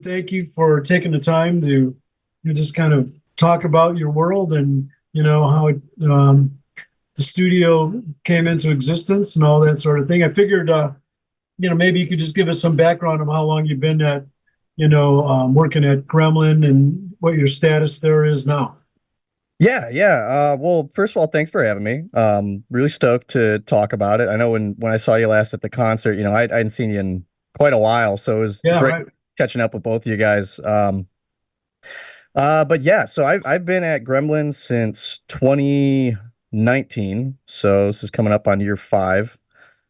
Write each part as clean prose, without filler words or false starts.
Thank you for taking the time to just kind of talk about your world and how the studio came into existence and all that sort of thing. I figured maybe you could just give us some background of how long you've been at working at Gremlin and what your status there is now. Yeah. Well, first of all, thanks for having me. Really stoked to talk about it. I know when I saw you last at the concert, I hadn't seen you in quite a while, so it was Yeah, great right. catching up with both of you guys. But yeah, so I've been at Gremlin since 2019, so this is coming up on year five.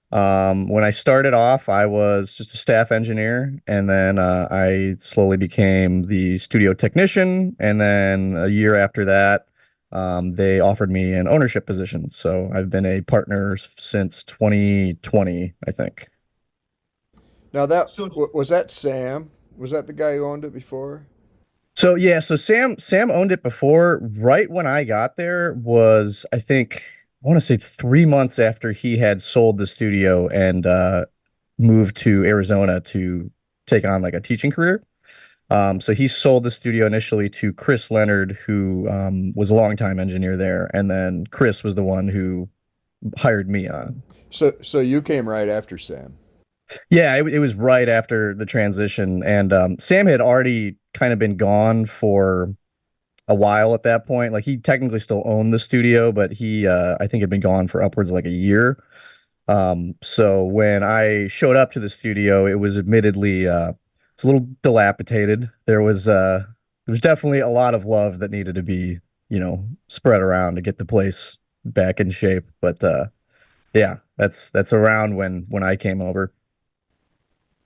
When I started off, I was just a staff engineer, and then I slowly became the studio technician, and then a year after that, they offered me an ownership position. So I've been a partner since 2020, I think. Now that So was that Sam? Was that the guy who owned it before? So yeah, so Sam owned it before. Right when I got there was, I think, I want to say 3 months after he had sold the studio and moved to Arizona to take on like a teaching career. So he sold the studio initially to Chris Leonard, who was a longtime engineer there, and then Chris was the one who hired me on. So you came right after Sam. Yeah, it was right after the transition, and Sam had already kind of been gone for a while at that point. Like he technically still owned the studio, but he I think had been gone for upwards of like a year. So when I showed up to the studio, it was admittedly it's a little dilapidated. There was definitely a lot of love that needed to be, spread around to get the place back in shape. But yeah, that's around when I came over.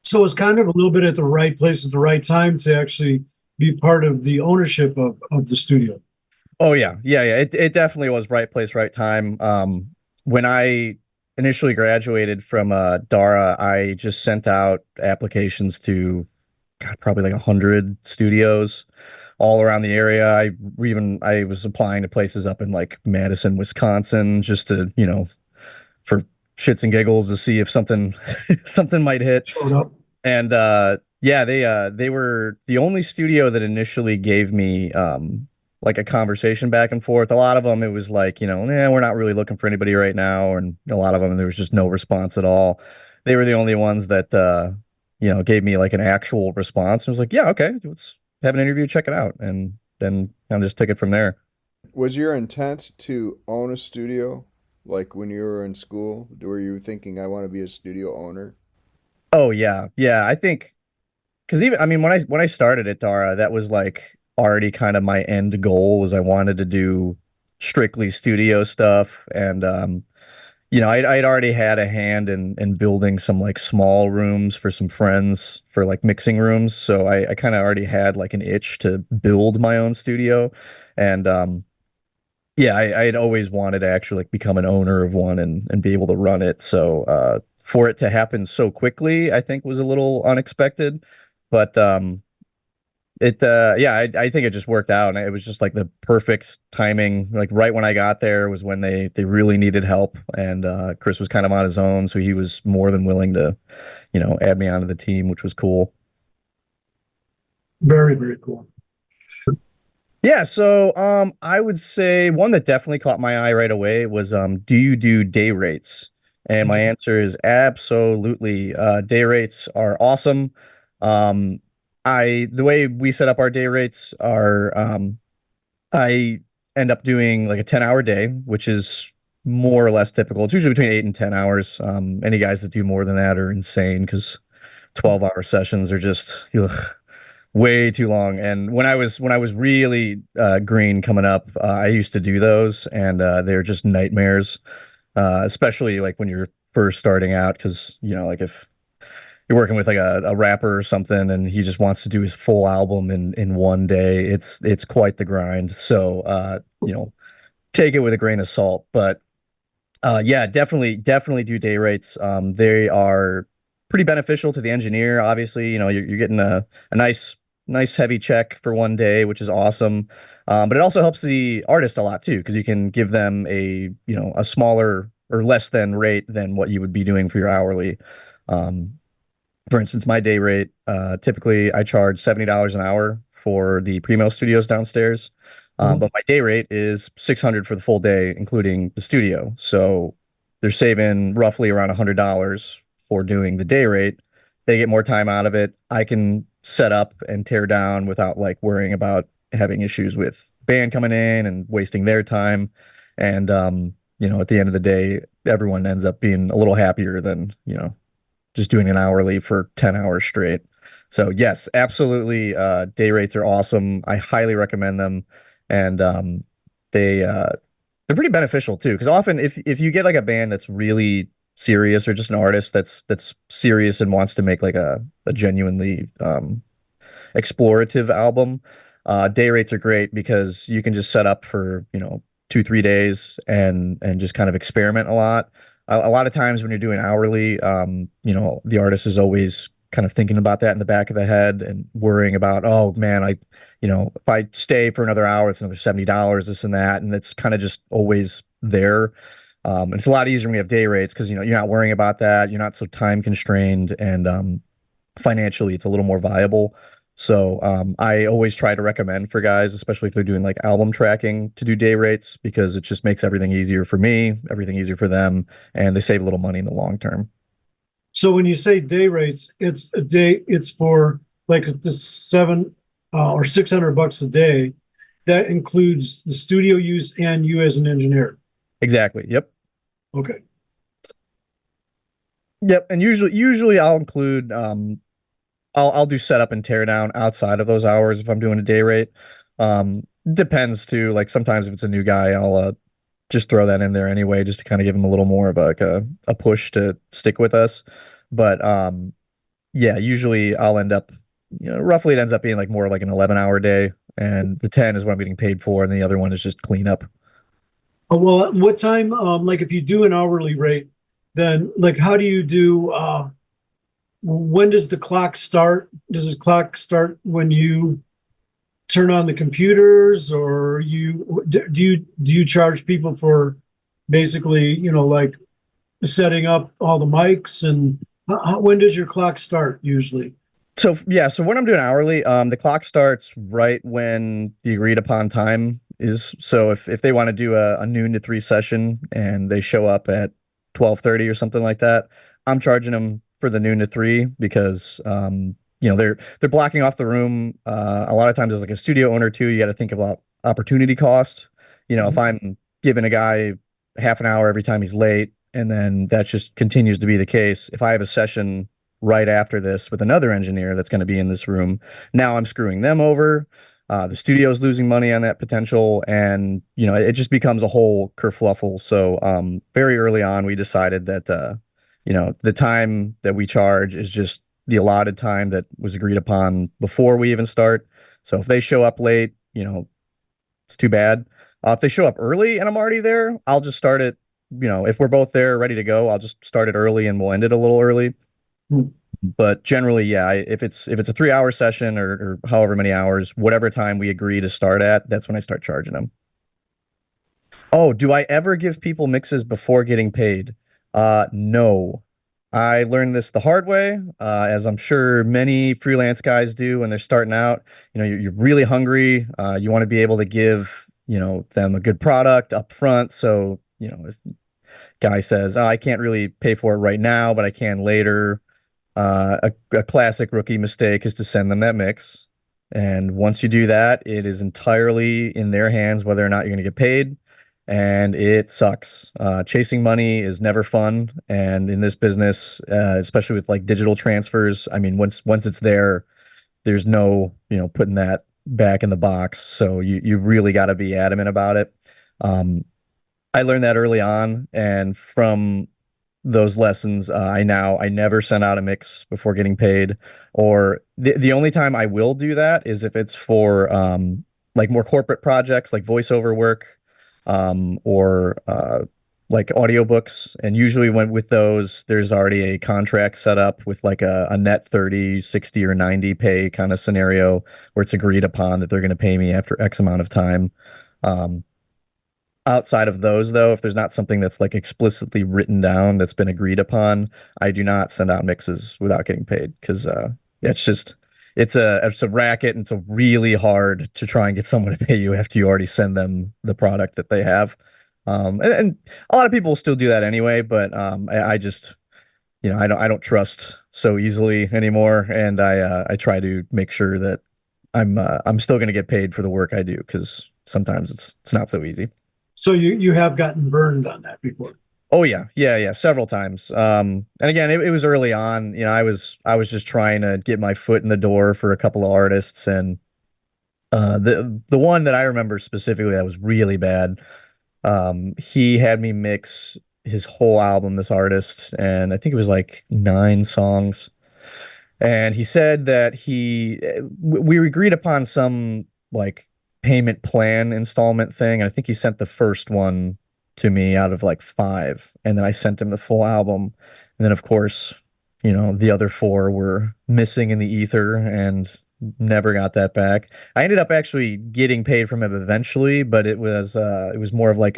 so it's kind of a little bit at the right place at the right time to actually be part of the ownership of the studio. Oh yeah. It definitely was right place, right time. When I initially graduated from DARA, I just sent out applications to God, probably like 100 studios all around the area. I was applying to places up in like Madison, Wisconsin, just to, for shits and giggles to see if something something might hit. Showed up. And yeah, they were the only studio that initially gave me like a conversation back and forth. A lot of them it was like, we're not really looking for anybody right now, and a lot of them there was just no response at all. They were the only ones that gave me like an actual response. I was like, yeah, okay, let's have an interview, check it out, and then kind of just take it from there. Was your intent to own a studio, like when you were in school? Were you thinking I want to be a studio owner? Oh yeah. I think because even I mean when I started at Dara, that was like already kind of my end goal was I wanted to do strictly studio stuff, and I'd already had a hand in building some like small rooms for some friends for like mixing rooms, so I kind of already had like an itch to build my own studio, and yeah, I had always wanted to actually like become an owner of one and be able to run it. So for it to happen so quickly, I think was a little unexpected. But it yeah, I think it just worked out. And it was just like the perfect timing. Like right when I got there was when they really needed help. And Chris was kind of on his own, so he was more than willing to, add me onto the team, which was cool. Very, very cool. Yeah, so I would say one that definitely caught my eye right away was do you do day rates? And my answer is absolutely. Day rates are awesome. Um the way we set up our day rates are I end up doing like a 10-hour day, which is more or less typical. It's usually between 8 and 10 hours. Any guys that do more than that are insane because 12-hour sessions are just ugh, way too long. And when I was really green coming up, I used to do those, and they're just nightmares, especially like when you're first starting out, because like if you're working with like a rapper or something, and he just wants to do his full album in one day, it's quite the grind. So take it with a grain of salt, but yeah, definitely do day rates. They are pretty beneficial to the engineer. Obviously, you're getting a nice heavy check for one day, which is awesome. But it also helps the artist a lot too, because you can give them a smaller or less than rate than what you would be doing for your hourly. Um, For instance, my day rate, typically I charge $70 an hour for the Primo studios downstairs. Mhm. But my day rate is 600 for the full day, including the studio. So they're saving roughly around $100 for doing the day rate. They get more time out of it. I can set up and tear down without like worrying about having issues with band coming in and wasting their time. And at the end of the day, everyone ends up being a little happier than, just doing an hourly for 10 hours straight. So yes, absolutely. Day rates are awesome. I highly recommend them. And they they're pretty beneficial too. Because often if you get like a band that's really serious or just an artist that's serious and wants to make like a genuinely explorative album, day rates are great because you can just set up for, 2, 3 days and just kind of experiment a lot. A lot of times when you're doing hourly, the artist is always kind of thinking about that in the back of the head and worrying about, oh man, if I stay for another hour, it's another $70, this and that. And it's kind of just always there. And it's a lot easier when you have day rates because, you're not worrying about that. You're not so time constrained and, financially it's a little more viable. So I always try to recommend for guys, especially if they're doing like album tracking, to do day rates because it just makes everything easier for me, everything easier for them, and they save a little money in the long term. So when you say day rates, it's a day, it's for like the seven or $600 a day. That includes the studio use and you as an engineer. Exactly. Yep. Okay. Yep. And usually I'll include I'll do setup and tear down outside of those hours if I'm doing a day rate. Depends too. Like sometimes if it's a new guy, I'll just throw that in there anyway, just to kind of give him a little more of a push to stick with us. But yeah, usually I'll end up, roughly it ends up being like more like an 11-hour day, and the 10 is what I'm getting paid for, and the other one is just cleanup. Well, at what time, like if you do an hourly rate, then like how do you do, when does the clock start? Does the clock start when you turn on the computers or do you charge people for basically, like setting up all the mics and when does your clock start usually? So yeah, so when I'm doing hourly, the clock starts right when the agreed upon time is. So if they want to do a noon to 3 session and they show up at 12:30 or something like that, I'm charging them for the noon to 3 because they're blocking off the room. A lot of times as like a studio owner too, you got to think about opportunity cost. If Mhm. I'm giving a guy half an hour every time he's late, and then that just continues to be the case. If I have a session right after this with another engineer that's going to be in this room. Now I'm screwing them over. The studio's losing money on that potential, and it just becomes a whole kerfluffle. So very early on, we decided that the time that we charge is just the allotted time that was agreed upon before we even start. So if they show up late, it's too bad. If they show up early and I'm already there, I'll just start it. If we're both there ready to go, I'll just start it early and we'll end it a little early. Hmm. But generally, yeah, if it's a 3 hour session or however many hours, whatever time we agree to start at, that's when I start charging them. Oh, do I ever give people mixes before getting paid? No. I learned this the hard way, as I'm sure many freelance guys do when they're starting out. You're really hungry. You want to be able to give, them a good product up front. So, if guy says, oh, I can't really pay for it right now, but I can later. A classic rookie mistake is to send them that mix. And once you do that, it is entirely in their hands whether or not you're going to get paid. And it sucks. Chasing money is never fun. And in this business, especially with like digital transfers, I mean, once it's there, there's no, putting that back in the box. So you really got to be adamant about it. Um, I learned that early on, and from those lessons, I never send out a mix before getting paid, or the only time I will do that is if it's for like more corporate projects like voiceover work, or like audiobooks. And usually when with those, there's already a contract set up with like a net 30, 60, or 90 pay kind of scenario where it's agreed upon that they're going to pay me after X amount of time. Um, Outside of those, though, if there's not something that's like explicitly written down that's been agreed upon, I do not send out mixes without getting paid because it's just it's a racket and it's a really hard to try and get someone to pay you after you already send them the product that they have. And a lot of people still do that anyway, but I just I don't trust so easily anymore, and I try to make sure that I'm still going to get paid for the work I do because sometimes it's not so easy. So you have gotten burned on that before. Oh yeah, yeah, several times. And again, it was early on. I was just trying to get my foot in the door for a couple of artists, and the one that I remember specifically that was really bad. He had me mix his whole album, this artist, and I think it was like 9 songs. And he said that we agreed upon some like payment plan installment thing. And I think he sent the first one to me out of like 5. And then I sent him the full album. And then, of course, the other 4 were missing in the ether and never got that back. I ended up actually getting paid from him eventually, but it was more of like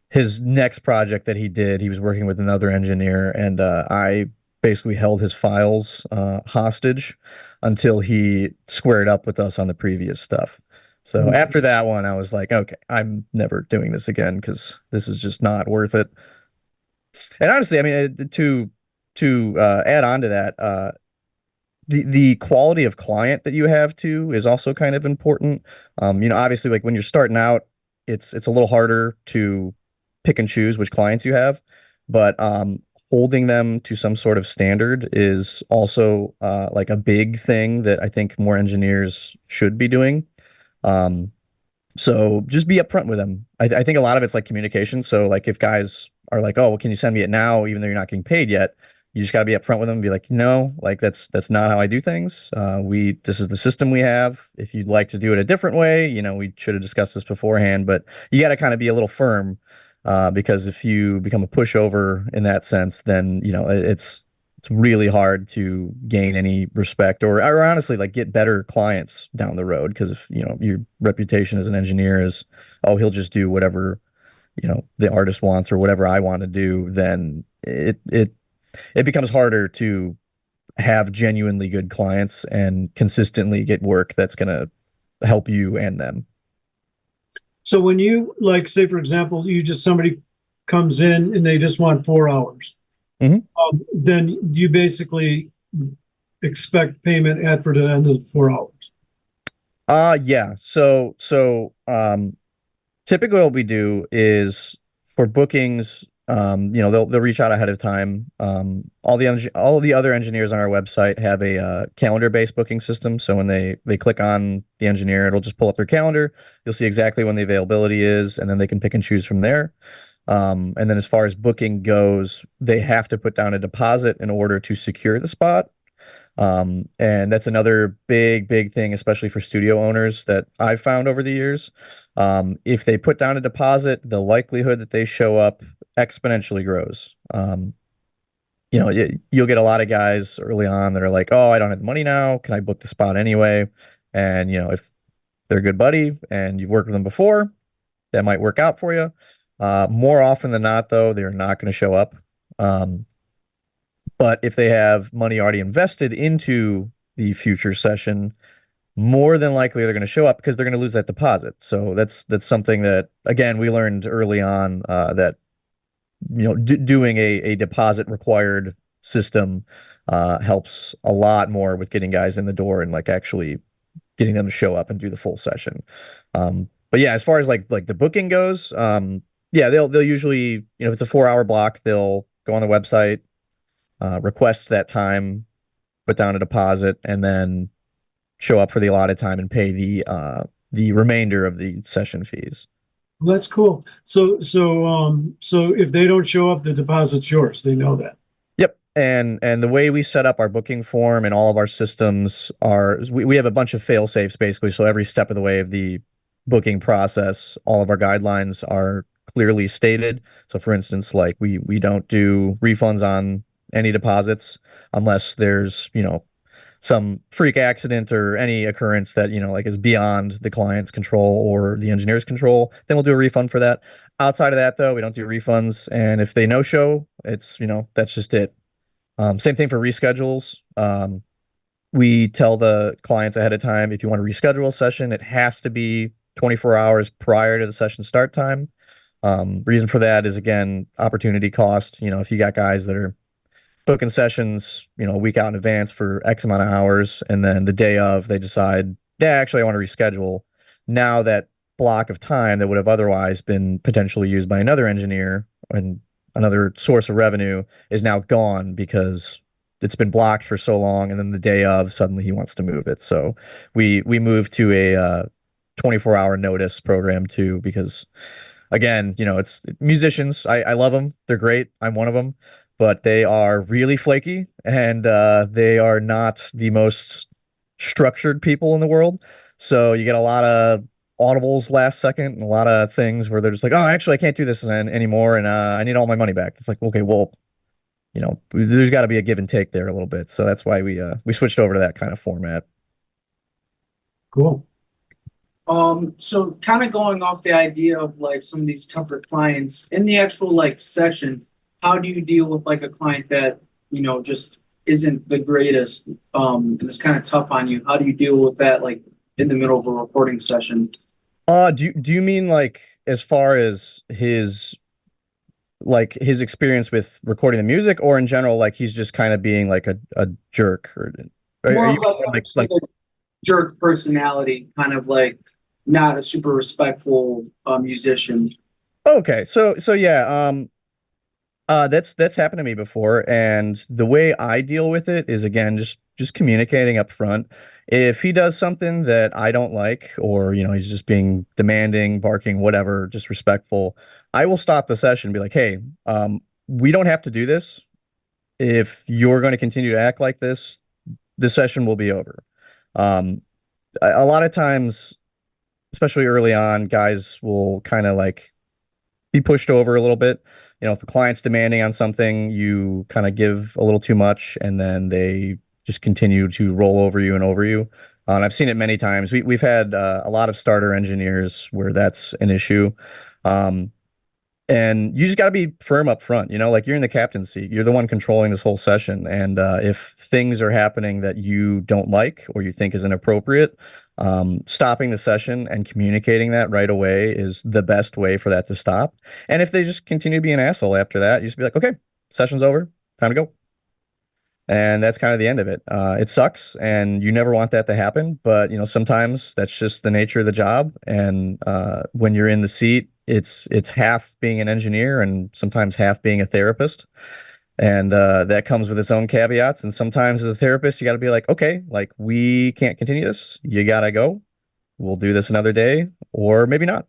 his next project that he did. He was working with another engineer, and I basically held his files hostage until he squared up with us on the previous stuff. So after that one, I was like, okay, I'm never doing this again because this is just not worth it. And honestly, I mean, to add on to that, the quality of client that you have too is also kind of important. Obviously, like when you're starting out, it's a little harder to pick and choose which clients you have, but holding them to some sort of standard is also like a big thing that I think more engineers should be doing. Um, so just be upfront with them. I think a lot of it's like communication. So like if guys are like, oh, well, can you send me it now, even though you're not getting paid yet? You just got to be upfront with them and be like, no, like that's not how I do things. This is the system we have. If you'd like to do it a different way, we should have discussed this beforehand, but you got to kind of be a little firm, because if you become a pushover in that sense, then, it's really hard to gain any respect or honestly like get better clients down the road. Because if, your reputation as an engineer is, oh, he'll just do whatever, the artist wants or whatever I want to do, then it becomes harder to have genuinely good clients and consistently get work that's going to help you and them. So when you like, say for example, somebody comes in and they just want 4 hours, Mhm. then you basically expect payment after the end of the 4 hours. Yeah. So typically what we do is for bookings, they'll reach out ahead of time. All the other engineers on our website have a calendar-based booking system. So when they click on the engineer, it'll just pull up their calendar. You'll see exactly when the availability is, and then they can pick and choose from there. And then as far as booking goes, they have to put down a deposit in order to secure the spot. And that's another big thing, especially for studio owners that I've found over the years. If they put down a deposit, the likelihood that they show up exponentially grows. You'll get a lot of guys early on that are like, oh, I don't have the money now. Can I book the spot anyway? And, if they're a good buddy and you've worked with them before, that might work out for you. More often than not, though, they're not going to show up. But if they have money already invested into the future session, more than likely they're going to show up because they're going to lose that deposit. So that's something that, again, we learned early on, that doing a deposit required system helps a lot more with getting guys in the door and like actually getting them to show up and do the full session. But yeah, as far as like the booking goes, yeah, they'll usually, if it's a 4-hour block, they'll go on the website, request that time, put down a deposit, and then show up for the allotted time and pay the remainder of the session fees. Well, that's cool. So if they don't show up, the deposit's yours. They know that. Yep. And the way we set up our booking form and all of our systems we have a bunch of fail safes basically. So every step of the way of the booking process, all of our guidelines are clearly stated. So for instance, like we don't do refunds on any deposits unless there's, some freak accident or any occurrence that, like is beyond the client's control or the engineer's control, then we'll do a refund for that. Outside of that, though, we don't do refunds. And if they no show, it's, that's just it. Same thing for reschedules. We tell the clients ahead of time, if you want to reschedule a session, it has to be 24 hours prior to the session start time. Reason for that is, again, opportunity cost. If you got guys that are booking sessions, a week out in advance for X amount of hours, and then the day of they decide, yeah, actually I want to reschedule. Now that block of time that would have otherwise been potentially used by another engineer and another source of revenue is now gone because it's been blocked for so long, and then the day of suddenly he wants to move it. So we move to a 24-hour notice program too, because again, it's musicians. I love them. They're great. I'm one of them, but they are really flaky, and they are not the most structured people in the world. So you get a lot of audibles last second and a lot of things where they're just like, oh, actually, I can't do this anymore, and I need all my money back. It's like, okay, well, there's got to be a give and take there a little bit. So that's why we switched over to that kind of format. Cool. So kind of going off the idea of like some of these tougher clients in the actual like session, how do you deal with like a client that, just isn't the greatest, and it's kind of tough on you? How do you deal with that, like in the middle of a recording session? Do you mean like as far as his experience with recording the music, or in general, like he's just kind of being like a jerk, or More are of you like a jerk personality, kind of like not a super respectful musician. Okay, so yeah, that's happened to me before, and the way I deal with it is, again, just communicating up front. If he does something that I don't like, or he's just being demanding, barking, whatever, disrespectful, I will stop the session and be like, hey, we don't have to do this. If you're going to continue to act like this, the session will be over. A lot of times, especially early on, guys will kind of like be pushed over a little bit. If the client's demanding on something, you kind of give a little too much, and then they just continue to roll over you and over you. And I've seen it many times. We've had a lot of starter engineers where that's an issue. And you just got to be firm up front, like you're in the captain's seat. You're the one controlling this whole session. And if things are happening that you don't like or you think is inappropriate, stopping the session and communicating that right away is the best way for that to stop. And if they just continue to be an asshole after that, you just be like, okay, session's over, time to go. And that's kind of the end of it. It sucks, and you never want that to happen. But sometimes that's just the nature of the job. And when you're in the seat, it's half being an engineer and sometimes half being a therapist. And that comes with its own caveats. And sometimes as a therapist, you got to be like, okay, like we can't continue this. You got to go. We'll do this another day, or maybe not.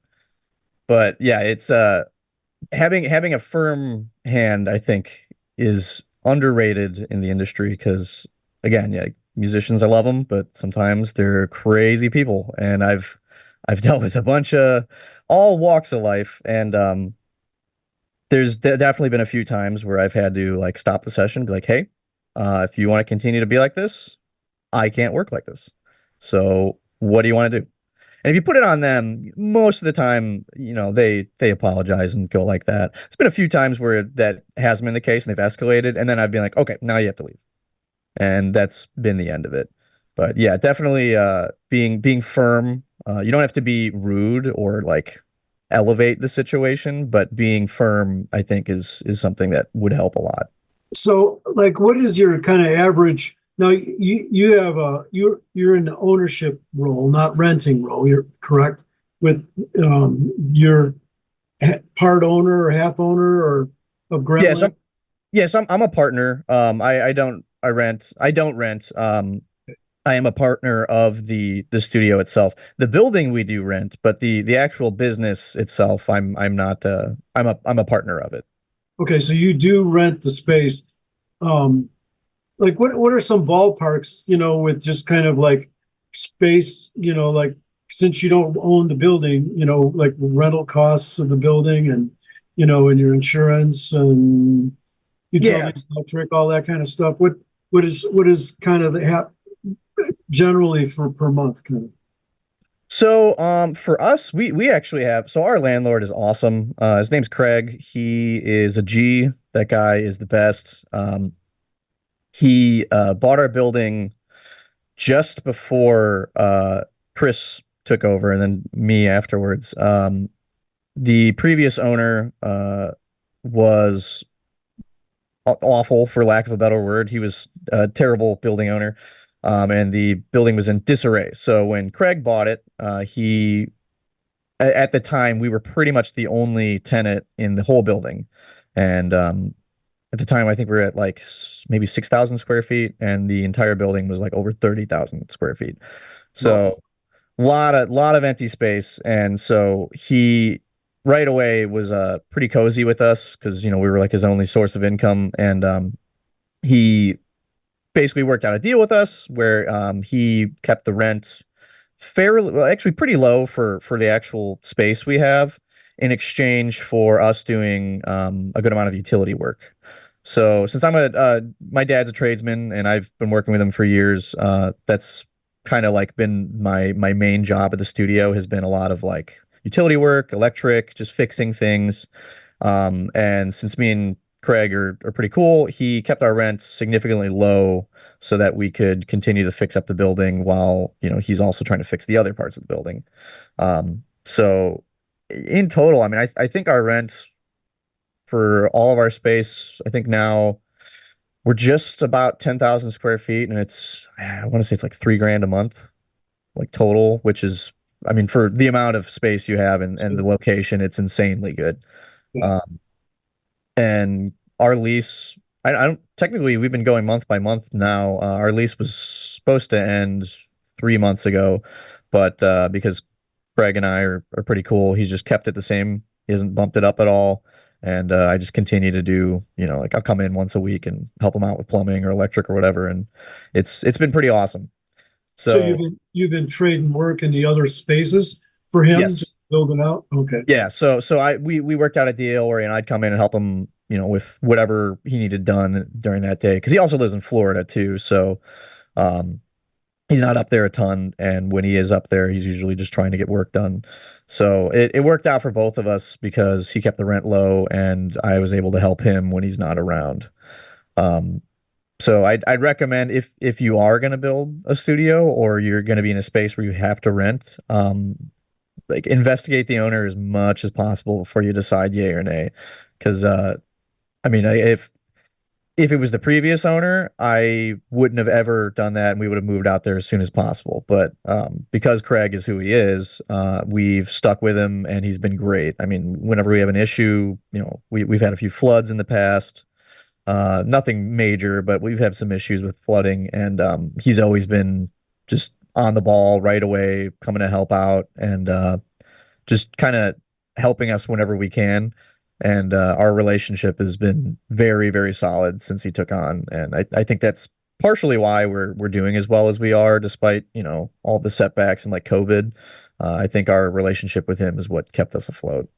But yeah, it's having a firm hand, I think, is underrated in the industry because, again, yeah, musicians, I love them, but sometimes they're crazy people, and I've dealt with a bunch of all walks of life, and there's definitely been a few times where I've had to like stop the session, be like, hey, if you want to continue to be like this, I can't work like this. So what do you want to do? And if you put it on them, most of the time, they apologize and go like that. It's been a few times where that hasn't been the case and they've escalated, and then I've been like, okay, now you have to leave. And that's been the end of it. But yeah, definitely being firm. You don't have to be rude or like elevate the situation, but being firm, I think, is something that would help a lot. So, like, what is your kind of average? Now, you're in the ownership role, not renting role. You're correct with you're part owner or half owner or of Gremlen. Yes, I'm a partner. I don't rent. I am a partner of the studio itself. The building we do rent, but the actual business itself, I'm not. I'm a partner of it. Okay, so you do rent the space. Like what are some ballparks, with just kind of like space, like since you don't own the building, like rental costs of the building and and your insurance and utilities, electric, all that kind of stuff. What is kind of generally for per month kind of? So, for us, we actually have, so our landlord is awesome. His name's Craig. He is a G. That guy is the best. He bought our building just before Chris took over, and then me afterwards. The previous owner was awful, for lack of a better word. He was a terrible building owner, and the building was in disarray. So when Craig bought it, at the time we were pretty much the only tenant in the whole building, and at the time I think we were at like maybe 6,000 square feet, and the entire building was like over 30,000 square feet. So lot of empty space, and so he right away was pretty cozy with us because we were like his only source of income, and he basically worked out a deal with us where he kept the rent fairly, well, actually pretty low for the actual space we have, in exchange for us doing a good amount of utility work. So since my dad's a tradesman and I've been working with him for years, that's kind of like been my main job at the studio, has been a lot of like utility work, electric, just fixing things. And since me and Craig are pretty cool, he kept our rent significantly low so that we could continue to fix up the building while, he's also trying to fix the other parts of the building. So in total, I mean, I think our rent for all of our space, I think now we're just about 10,000 square feet, and I want to say it's like $3,000 a month, like total, which is, I mean, for the amount of space you have and the location, it's insanely good. Yeah. And our lease, I don't, technically we've been going month by month now. Our lease was supposed to end 3 months ago, but because Craig and I are pretty cool, he's just kept it the same. He hasn't bumped it up at all. And I just continue to do, like I'll come in once a week and help him out with plumbing or electric or whatever, and it's been pretty awesome. So So you've been trading work in the other spaces for him yes, to build it out? Okay. yeah. So we worked out a deal where I'd come in and help him, with whatever he needed done during that day, because he also lives in Florida too. So um, he's not up there a ton, and when he is up there, he's usually just trying to get work done. So it worked out for both of us because he kept the rent low, and I was able to help him when he's not around. Um, so I'd recommend, if you are going to build a studio or you're going to be in a space where you have to rent, like investigate the owner as much as possible before you decide yay or nay. Because I mean, if it was the previous owner, I wouldn't have ever done that, and we would have moved out there as soon as possible. But because Craig is who he is, we've stuck with him, and he's been great. I mean, whenever we have an issue, we've had a few floods in the past. Nothing major, but we've had some issues with flooding, and he's always been just on the ball right away, coming to help out, and just kind of helping us whenever we can. And our relationship has been very, very solid since he took on. And I think that's partially why we're doing as well as we are, despite, all the setbacks and like COVID. I think our relationship with him is what kept us afloat.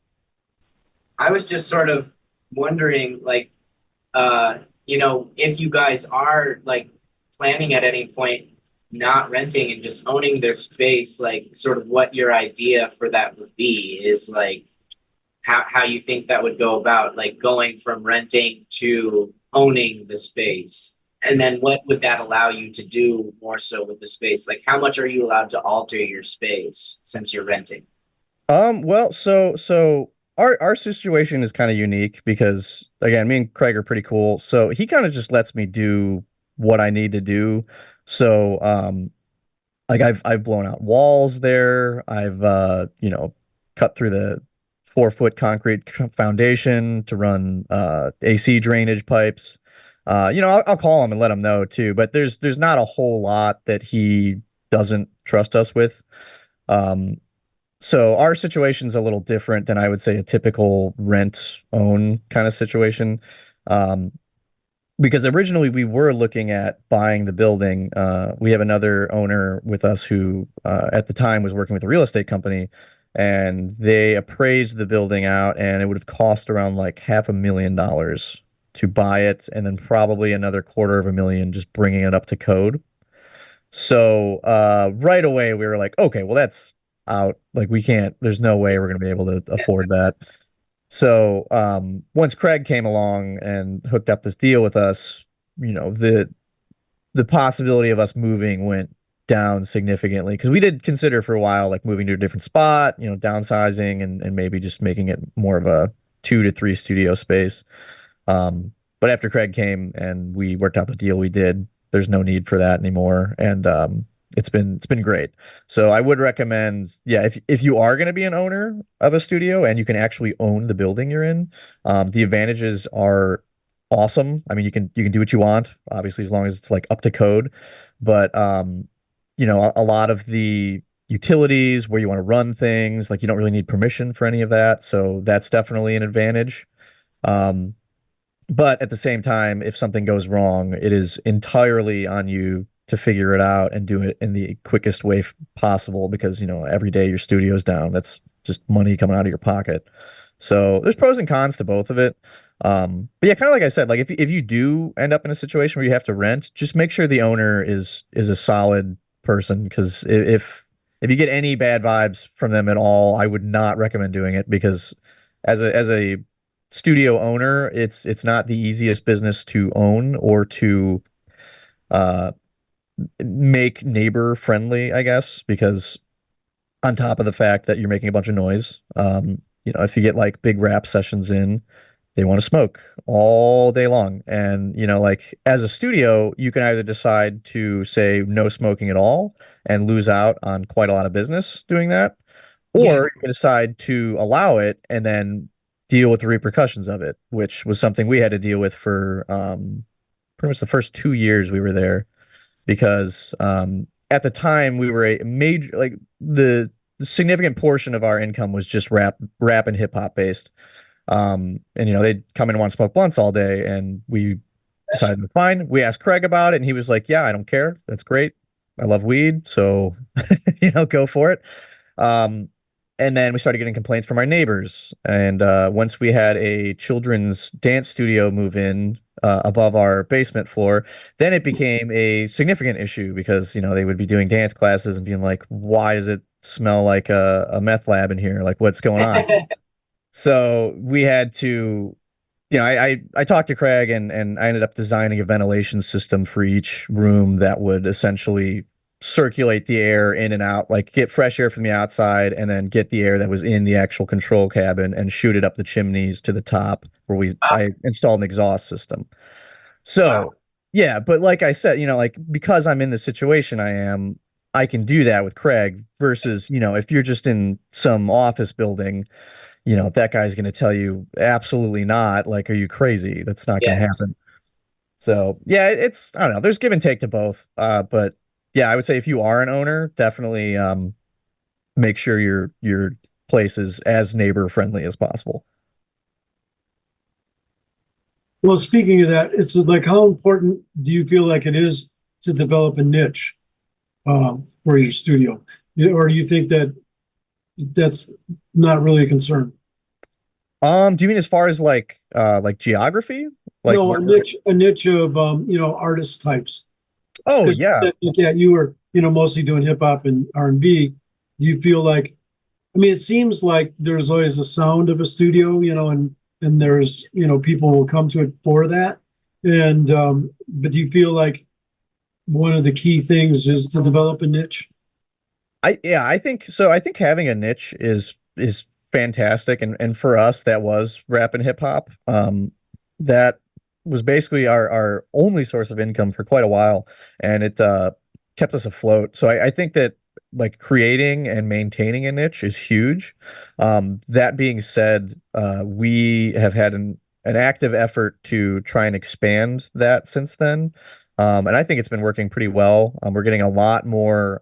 I was just sort of wondering, like, if you guys are like planning at any point not renting and just owning their space, like sort of what your idea for that would be, is like how you think that would go about, like going from renting to owning the space. And then what would that allow you to do more so with the space? Like how much are you allowed to alter your space since you're renting? Well, so our situation is kind of unique because again, me and Craig are pretty cool. So he kind of just lets me do what I need to do. So like I've blown out walls there. I've cut through the 4 foot concrete foundation to run AC drainage pipes. I'll call him and let him know too, but there's not a whole lot that he doesn't trust us with. Um, so our situation's a little different than I would say a typical rent own kind of situation. Um, because originally we were looking at buying the building. We have another owner with us who, at the time, was working with a real estate company, and they appraised the building out, and it would have cost around like $500,000 to buy it, and then probably another $250,000 just bringing it up to code. So right away we were like, okay, well that's out. Like we can't, there's no way we're gonna be able to afford that. So once Craig came along and hooked up this deal with us, the possibility of us moving went down significantly because we did consider for a while like moving to a different spot, downsizing and maybe just making it more of a 2 to 3 studio space. But after Craig came and we worked out the deal we did, there's no need for that anymore. And it's been great. So I would recommend, yeah, if you are going to be an owner of a studio and you can actually own the building you're in, the advantages are awesome. I mean, you can do what you want, obviously, as long as it's like up to code. But a lot of the utilities where you want to run things, like you don't really need permission for any of that. So that's definitely an advantage. Um, but at the same time, if something goes wrong, it is entirely on you to figure it out and do it in the quickest way possible because, every day your studio's down. That's just money coming out of your pocket. So there's pros and cons to both of it. But yeah, kind of like I said, like if you do end up in a situation where you have to rent, just make sure the owner is a solid person because if you get any bad vibes from them at all, I would not recommend doing it because as a studio owner, it's not the easiest business to own or to uh, make neighbor friendly, I guess, because on top of the fact that you're making a bunch of noise, if you get like big rap sessions in, they want to smoke all day long. And, like as a studio, you can either decide to say no smoking at all and lose out on quite a lot of business doing that, Yeah. or you can decide to allow it and then deal with the repercussions of it, which was something we had to deal with for pretty much the first 2 years we were there because at the time we were a major like the significant portion of our income was just rap and hip hop based. And they'd come in and want to smoke blunts all day, and we decided fine. We asked Craig about it, and he was like, "Yeah, I don't care. That's great. I love weed, so go for it." Um, and then we started getting complaints from our neighbors. And once we had a children's dance studio move in above our basement floor, then it became a significant issue because, they would be doing dance classes and being like, why does it smell like a meth lab in here? Like, what's going on? So we had to, I talked to Craig and I ended up designing a ventilation system for each room that would essentially circulate the air in and out, like get fresh air from the outside and then get the air that was in the actual control cabin and shoot it up the chimneys to the top where I installed an exhaust system. So, Wow. yeah, but like I said, like because I'm in the situation I can do that with Craig versus, if you're just in some office building, that guy's going to tell you absolutely not. Like, are you crazy? That's not going to Yeah. happen. So yeah, I don't know. There's give and take to both. But yeah, I would say if you are an owner, definitely make sure your place is as neighbor friendly as possible. Well, speaking of that, it's like how important do you feel like it is to develop a niche for your studio? Or do you think that that's not really a concern? Do you mean as far as like geography? Like No, where, a niche of artist types. oh 'Cause yeah. look at you were mostly doing hip hop and R&B. Do you feel like? I mean, it seems like there's always a sound of a studio, and there's people will come to it for that. And but do you feel like one of the key things is to develop a niche? I think so. I think having a niche is fantastic, and for us that was rap and hip hop. That was basically our only source of income for quite a while, and it kept us afloat. So I think that like creating and maintaining a niche is huge. That being said, we have had an active effort to try and expand that since then. And I think it's been working pretty well. We're getting a lot more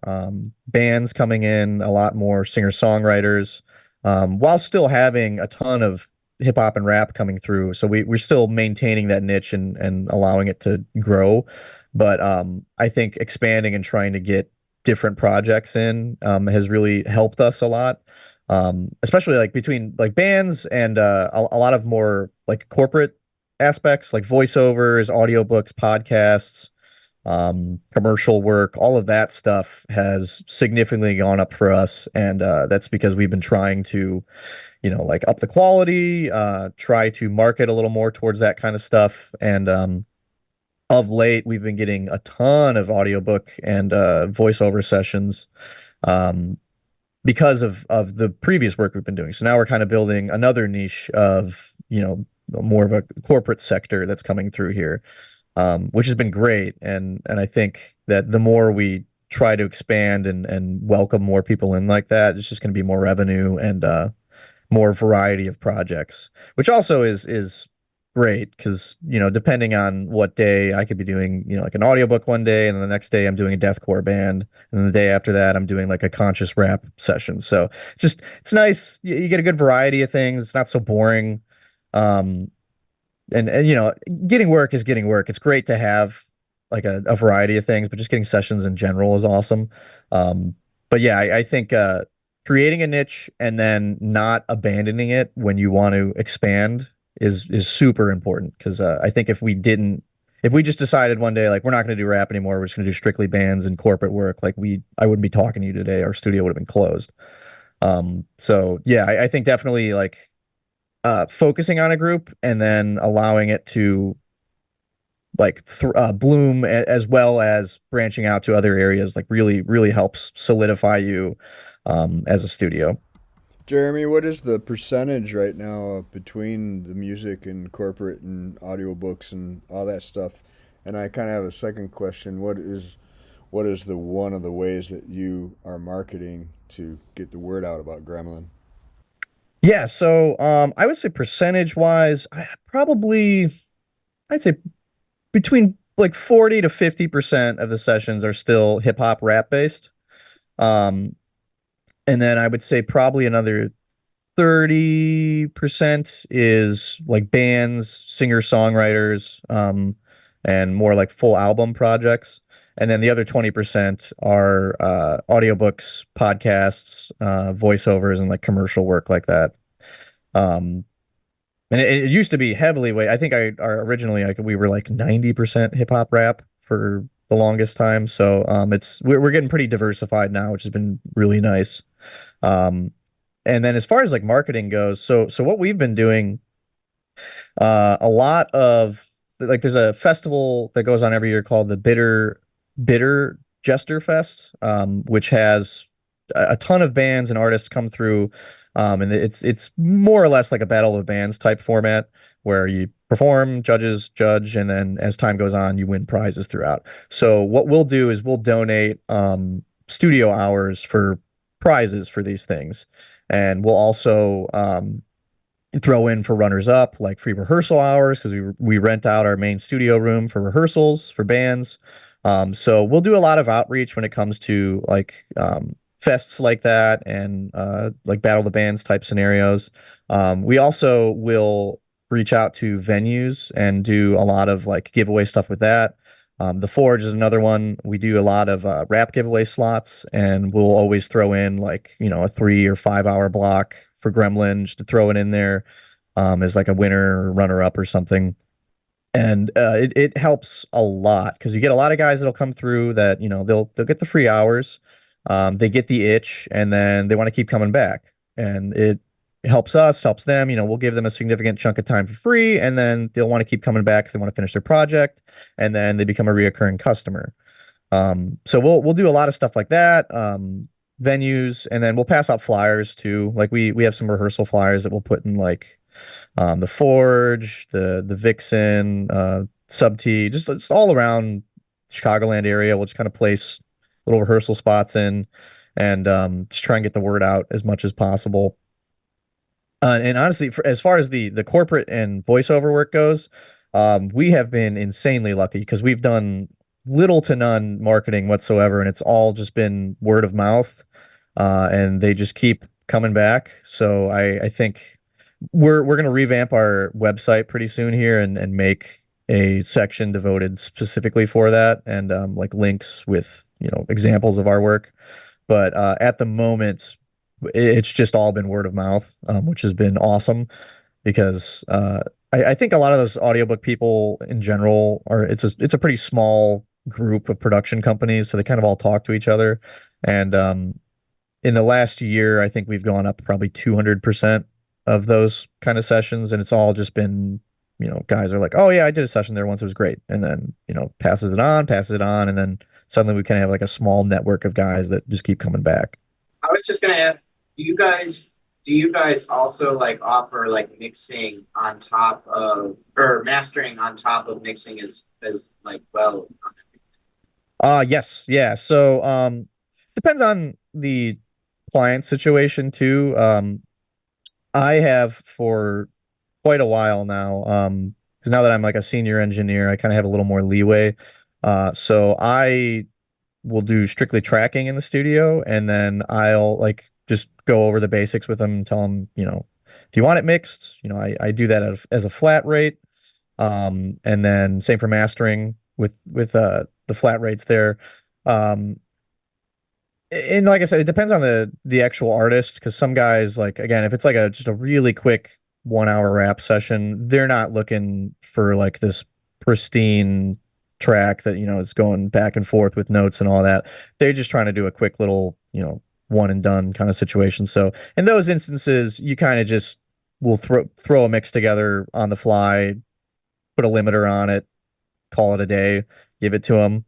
bands coming in, a lot more singer-songwriters, while still having a ton of hip hop and rap coming through. So we're still maintaining that niche and allowing it to grow. But I think expanding and trying to get different projects in has really helped us a lot. Especially like between like bands and a lot of more like corporate aspects like voiceovers, audiobooks, podcasts. commercial work, all of that stuff has significantly gone up for us. And that's because we've been trying to, like up the quality, try to market a little more towards that kind of stuff. And of late, we've been getting a ton of audiobook and voiceover sessions because of the previous work we've been doing. So now we're kind of building another niche of, more of a corporate sector that's coming through here, which has been great. And I think that the more we try to expand and welcome more people in like that, it's just going to be more revenue and more variety of projects, which also is great because, depending on what day I could be doing, like an audiobook one day, and then the next day I'm doing a deathcore band, and then the day after that I'm doing like a conscious rap session. So it's nice. You get a good variety of things. It's not so boring. And getting work is getting work. It's great to have like a variety of things, but just getting sessions in general is awesome. But yeah, I think creating a niche and then not abandoning it when you want to expand is super important, because I think if we just decided one day like we're not going to do rap anymore, we're just going to do strictly bands and corporate work, like I wouldn't be talking to you today. Our studio would have been closed. So yeah, I think definitely like focusing on a group and then allowing it to like bloom, as well as branching out to other areas, like really helps solidify you as a studio. Jeremy, what is the percentage right now between the music and corporate and audiobooks and all that stuff? And I kind of have a second question. What is the one of the ways that you are marketing to get the word out about Gremlen? Yeah, so I would say percentage wise, I'd say between like 40 to 50% of the sessions are still hip hop rap based. Um, and then I would say probably another 30% is like bands, singer-songwriters, and more like full album projects. And then the other 20% are audiobooks, podcasts, voiceovers, and like commercial work like that. Um, and it used to be heavily weight. I think originally like we were like 90% hip hop rap for the longest time. So we're getting pretty diversified now, which has been really nice. Um, and then as far as like marketing goes, so what we've been doing, a lot of like there's a festival that goes on every year called the Bitter Jester Fest, which has a ton of bands and artists come through. And it's more or less like a battle of bands type format where you perform, judges judge, and then as time goes on, you win prizes throughout. So what we'll do is we'll donate studio hours for prizes for these things. And we'll also throw in for runners up like free rehearsal hours, because we rent out our main studio room for rehearsals for bands. So we'll do a lot of outreach when it comes to like fests like that and like battle the bands type scenarios. We also will reach out to venues and do a lot of like giveaway stuff with that. The Forge is another one. We do a lot of rap giveaway slots, and we'll always throw in like, a 3 or 5 hour block for Gremlin just to throw it in there as like a winner or runner up or something. And it helps a lot because you get a lot of guys that'll come through that, they'll get the free hours. They get the itch, and then they want to keep coming back. And it helps us, helps them. We'll give them a significant chunk of time for free, and then they'll want to keep coming back because they want to finish their project, and then they become a reoccurring customer. So we'll do a lot of stuff like that. Venues, and then we'll pass out flyers too. Like we have some rehearsal flyers that we'll put in like the Forge, the Vixen, Sub T, just all around Chicagoland area. We'll just kind of place little rehearsal spots in, and just try and get the word out as much as possible. And honestly, as far as the corporate and voiceover work goes, we have been insanely lucky because we've done little to none marketing whatsoever, and it's all just been word of mouth, and they just keep coming back. So I think we're going to revamp our website pretty soon here and make a section devoted specifically for that, and like links with examples of our work. But at the moment, it's just all been word of mouth, which has been awesome because I think a lot of those audiobook people in general it's a pretty small group of production companies, so they kind of all talk to each other. And in the last year, I think we've gone up probably 200% of those kind of sessions, and it's all just been, guys are like, oh yeah, I did a session there once, it was great, and then passes it on, and then suddenly we kind of have like a small network of guys that just keep coming back. I was just gonna ask, do you guys also like offer like mixing on top of or mastering on top of mixing as like well? Yes, yeah. So depends on the client situation too. I have for quite a while now, because now that I'm like a senior engineer, I kind of have a little more leeway. So I will do strictly tracking in the studio, and then I'll like just go over the basics with them and tell them, if you want it mixed, I do that as a flat rate. And then same for mastering with the flat rates there. Um, and like I said, it depends on the actual artist, because some guys, like, again, if it's like a just a really quick 1 hour rap session, they're not looking for like this pristine track that is going back and forth with notes and all that. They're just trying to do a quick little one and done kind of situation. So in those instances, you kind of just will throw a mix together on the fly, put a limiter on it, call it a day, give it to them.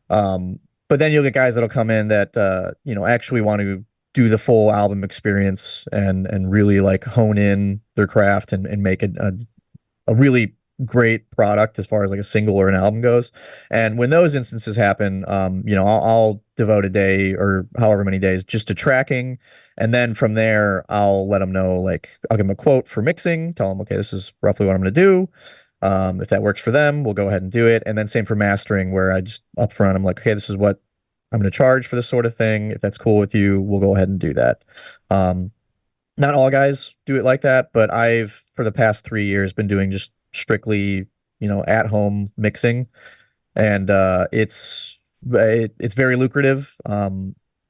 But then you'll get guys that'll come in that actually want to do the full album experience and really like hone in their craft and make it a really great product as far as like a single or an album goes. And when those instances happen, I'll devote a day or however many days just to tracking. And then from there, I'll let them know, like, I'll give them a quote for mixing, tell them, okay, this is roughly what I'm going to do. If that works for them, we'll go ahead and do it. And then same for mastering, where I just upfront, I'm like, okay, this is what I'm going to charge for this sort of thing. If that's cool with you, we'll go ahead and do that. Not all guys do it like that, but I've, for the past 3 years, been doing just strictly, at home mixing. And it's very lucrative.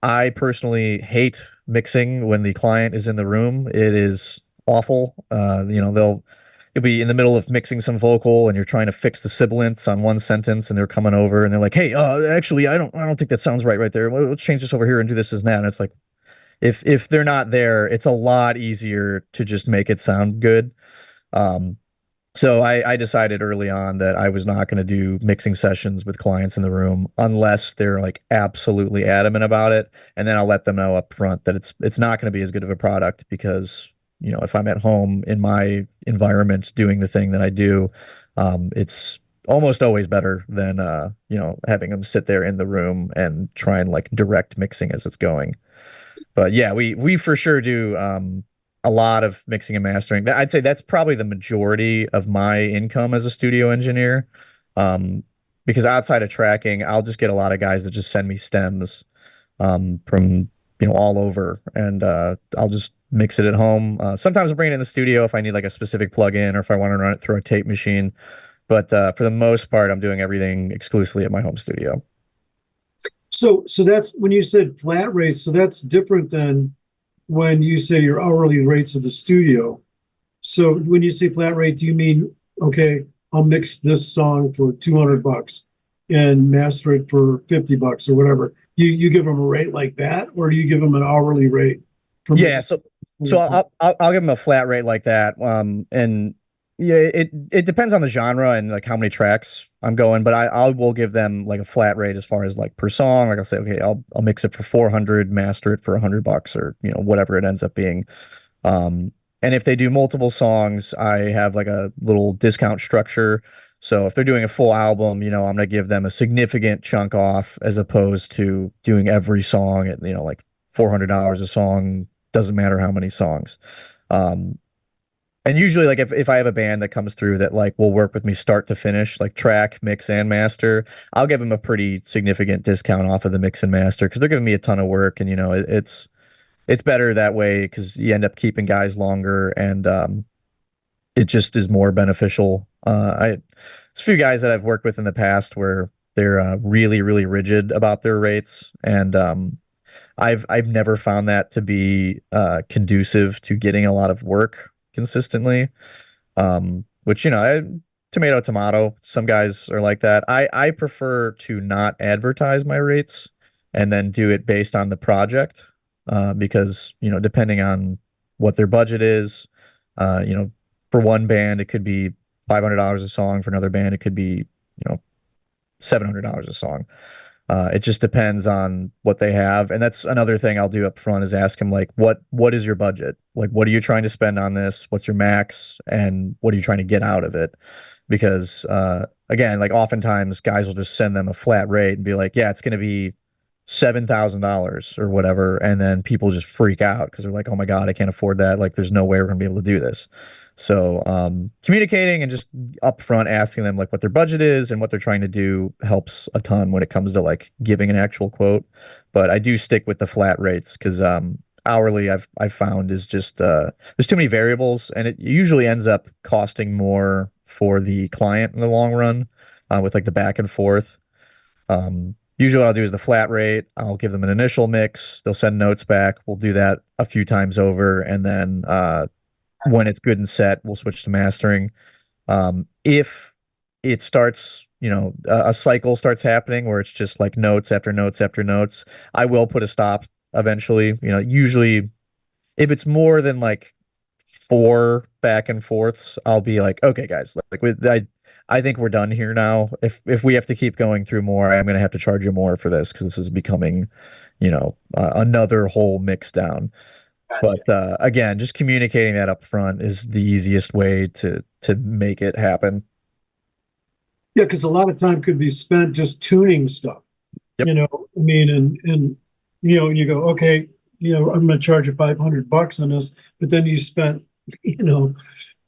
I personally hate mixing when the client is in the room. It is awful. You'll be in the middle of mixing some vocal and you're trying to fix the sibilants on one sentence, and they're coming over and they're like, hey, actually, I don't think that sounds right there. Let's change this over here and do this and that. And it's like, if they're not there, it's a lot easier to just make it sound good. So I decided early on that I was not going to do mixing sessions with clients in the room unless they're like absolutely adamant about it. And then I'll let them know up front that it's not going to be as good of a product, because if I'm at home in my environment doing the thing that I do, it's almost always better than having them sit there in the room and try and like direct mixing as it's going. But yeah, we for sure do a lot of mixing and mastering. I'd say that's probably the majority of my income as a studio engineer. Because outside of tracking, I'll just get a lot of guys that just send me stems from all over, and I'll just mix it at home. Sometimes I'll bring it in the studio if I need like a specific plug-in or if I want to run it through a tape machine. But for the most part, I'm doing everything exclusively at my home studio. So that's when you said flat rates. So that's different than when you say your hourly rates of the studio. So when you say flat rate, do you mean, okay, I'll mix this song for $200 and master it for $50 or whatever? You give them a rate like that, or do you give them an hourly rate? Yeah, so I'll give them a flat rate like that. And yeah, it depends on the genre and like how many tracks I'm going, but I will give them like a flat rate as far as like per song. Like I'll say, okay, I'll mix it for 400, master it for $100, or whatever it ends up being. And if they do multiple songs, I have like a little discount structure. So if they're doing a full album, I'm going to give them a significant chunk off, as opposed to doing every song at like $400 a song. Doesn't matter how many songs. And usually, like, if I have a band that comes through that like will work with me start to finish, like track, mix, and master, I'll give them a pretty significant discount off of the mix and master, because they're giving me a ton of work, and it's better that way, because you end up keeping guys longer, and it just is more beneficial. There's a few guys that I've worked with in the past where they're really, really rigid about their rates, and I've never found that to be conducive to getting a lot of work consistently. Which tomato tomato. Some guys are like that. I prefer to not advertise my rates and then do it based on the project, because depending on what their budget is, for one band it could be $500 a song. For another band it could be $700 a song. It just depends on what they have, and that's another thing I'll do up front is ask them like, what is your budget? Like, what are you trying to spend on this? What's your max, and what are you trying to get out of it? Because again, like oftentimes guys will just send them a flat rate and be like, yeah, it's going to be $7,000 or whatever, and then people just freak out because they're like, oh my God, I can't afford that. Like, there's no way we're going to be able to do this. So communicating and just upfront asking them like what their budget is and what they're trying to do helps a ton when it comes to like giving an actual quote. But I do stick with the flat rates because hourly I've found is just there's too many variables, and it usually ends up costing more for the client in the long run, with like the back and forth. Usually what I'll do is the flat rate. I'll give them an initial mix. They'll send notes back. We'll do that a few times over, and then when it's good and set, we'll switch to mastering. If it starts, a cycle starts happening where it's just like notes after notes after notes, I will put a stop eventually. Usually if it's more than like 4 back and forths, I'll be like, okay, guys, I think we're done here now. If we have to keep going through more, I'm going to have to charge you more for this because this is becoming, another whole mix down. Gotcha. But again, just communicating that up front is the easiest way to make it happen. Yeah, because a lot of time could be spent just tuning stuff. Yep. I mean, and you go, okay, I'm going to charge you $500 on this, but then you spent,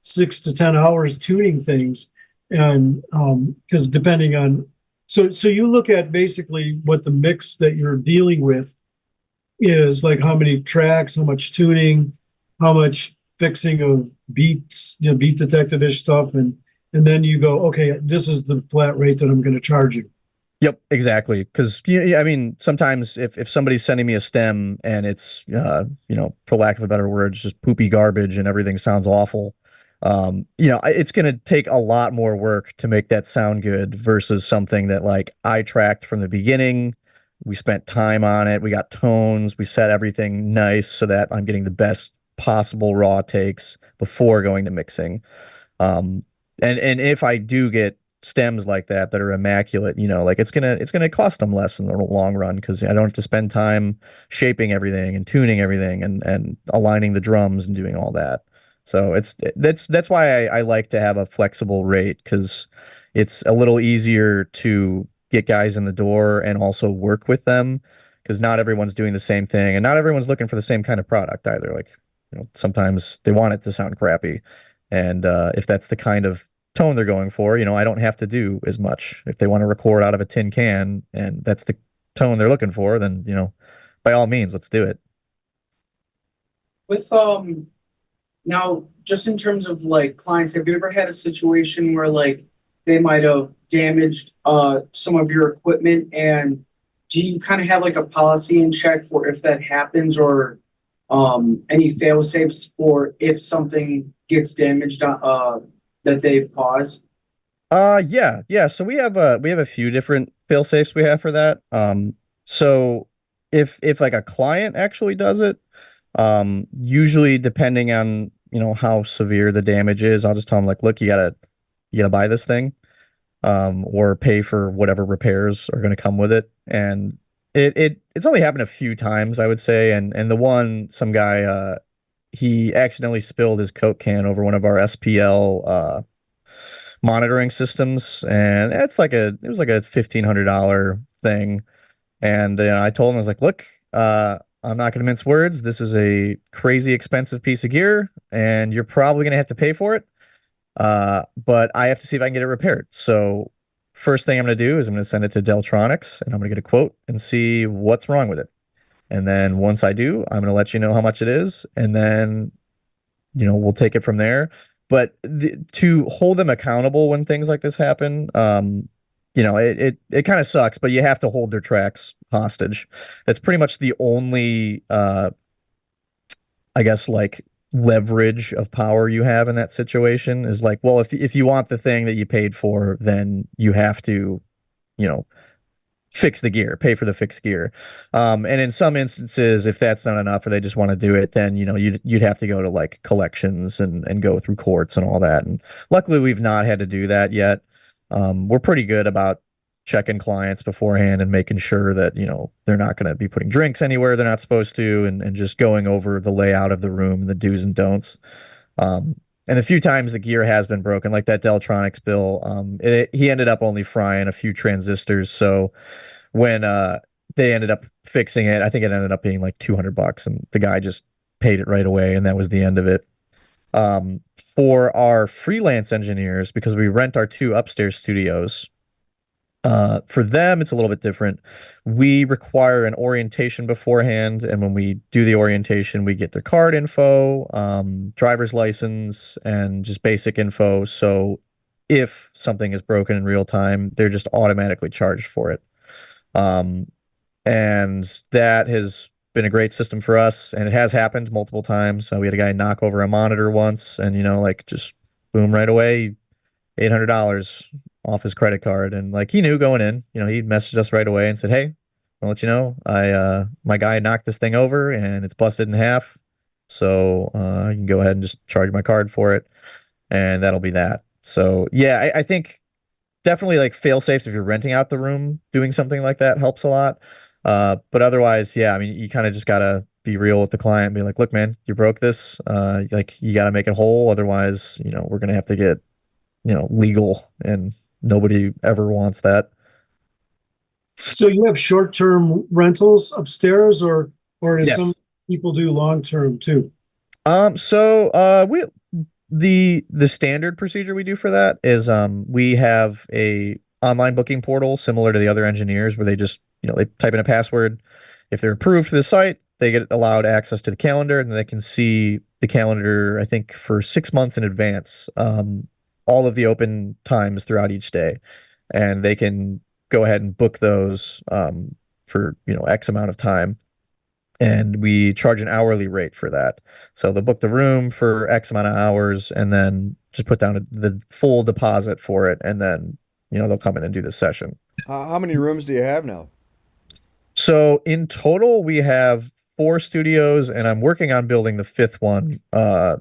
6 to 10 hours tuning things, and because depending on, so you look at basically what the mix that you're dealing with is, like how many tracks, how much tuning, how much fixing of beats, beat detective-ish stuff, and then you go, okay, this is the flat rate that I'm going to charge you. Yep, exactly. Because I mean, sometimes if somebody's sending me a stem and it's for lack of a better word, just poopy garbage and everything sounds awful, it's going to take a lot more work to make that sound good versus something that like I tracked from the beginning. We spent time on it. We got tones. We set everything nice so that I'm getting the best possible raw takes before going to mixing. And if I do get stems like that are immaculate, like it's gonna cost them less in the long run because I don't have to spend time shaping everything and tuning everything and aligning the drums and doing all that. So that's why I like to have a flexible rate, because it's a little easier to get guys in the door and also work with them, because not everyone's doing the same thing and not everyone's looking for the same kind of product either. Like, sometimes they want it to sound crappy. And if that's the kind of tone they're going for, I don't have to do as much. If they want to record out of a tin can and that's the tone they're looking for, then, by all means, let's do it. With now, just in terms of like clients, have you ever had a situation where like they might have damaged some of your equipment, and do you kind of have like a policy in check for if that happens, or any fail safes for if something gets damaged that they've caused? Yeah. So we have a few different fail safes we have for that. So if like a client actually does it, usually depending on how severe the damage is, I'll just tell them like, look, you gotta buy this thing, or pay for whatever repairs are going to come with it. And it's only happened a few times, I would say. And the one, some guy, he accidentally spilled his Coke can over one of our SPL monitoring systems, and it was like a $1,500 thing. And I told him, I was like, look, I'm not going to mince words. This is a crazy expensive piece of gear, and you're probably going to have to pay for it. But I have to see if I can get it repaired. So first thing I'm going to do is I'm going to send it to Deltronics, and I'm going to get a quote and see what's wrong with it. And then once I do, I'm going to let you know how much it is, and then we'll take it from there. But to hold them accountable when things like this happen, it kind of sucks, but you have to hold their tracks hostage. That's pretty much the only, I guess, like, leverage of power you have in that situation is like, well, if you want the thing that you paid for, then you have to, you know, fix the gear, pay for the fixed gear. And in some instances, if that's not enough or they just want to do it, then, you know, you'd have to go to like collections and go through courts and all that. And luckily we've not had to do that yet. We're pretty good about checking clients beforehand and making sure that, you know, they're not going to be putting drinks anywhere they're not supposed to, and just going over the layout of the room and the do's and don'ts. And the few times the gear has been broken, like that Deltronics bill, he ended up only frying a few transistors. So when they ended up fixing it, I think it ended up being like $200, and the guy just paid it right away, and that was the end of it. For our freelance engineers, because we rent our 2 upstairs studios, for them, it's a little bit different. We require an orientation beforehand, and when we do the orientation, we get their card info, driver's license, and just basic info. So if something is broken in real time, they're just automatically charged for it. And that has been a great system for us, and it has happened multiple times. We had a guy knock over a monitor once, and, you know, like, just boom, right away, $800 off his credit card. And like, he knew going in, you know, he messaged us right away and said, hey, I'll let you know, my guy knocked this thing over and it's busted in half. So, you can go ahead and just charge my card for it, and that'll be that. So yeah, I think definitely like fail safes if you're renting out the room, doing something like that helps a lot. But otherwise, yeah, I mean, you kind of just gotta be real with the client and be like, look, man, you broke this. Like, you gotta make it whole. Otherwise, you know, we're gonna have to get, you know, legal, and nobody ever wants that. So you have short-term rentals upstairs, or do Yes. some people do long-term too? We the standard procedure we do for that is we have a online booking portal similar to the other engineers, where they just, you know, they type in a password. If they're approved for the site, they get allowed access to the calendar, and they can see the calendar, I think, for 6 months in advance, all of the open times throughout each day, and they can go ahead and book those for, you know, X amount of time, and we charge an hourly rate for that. So they'll book the room for X amount of hours, and then just put down the full deposit for it, and then, you know, they'll come in and do the session. How many rooms do you have now? So in total, we have 4 studios, and I'm working on building the 5th one.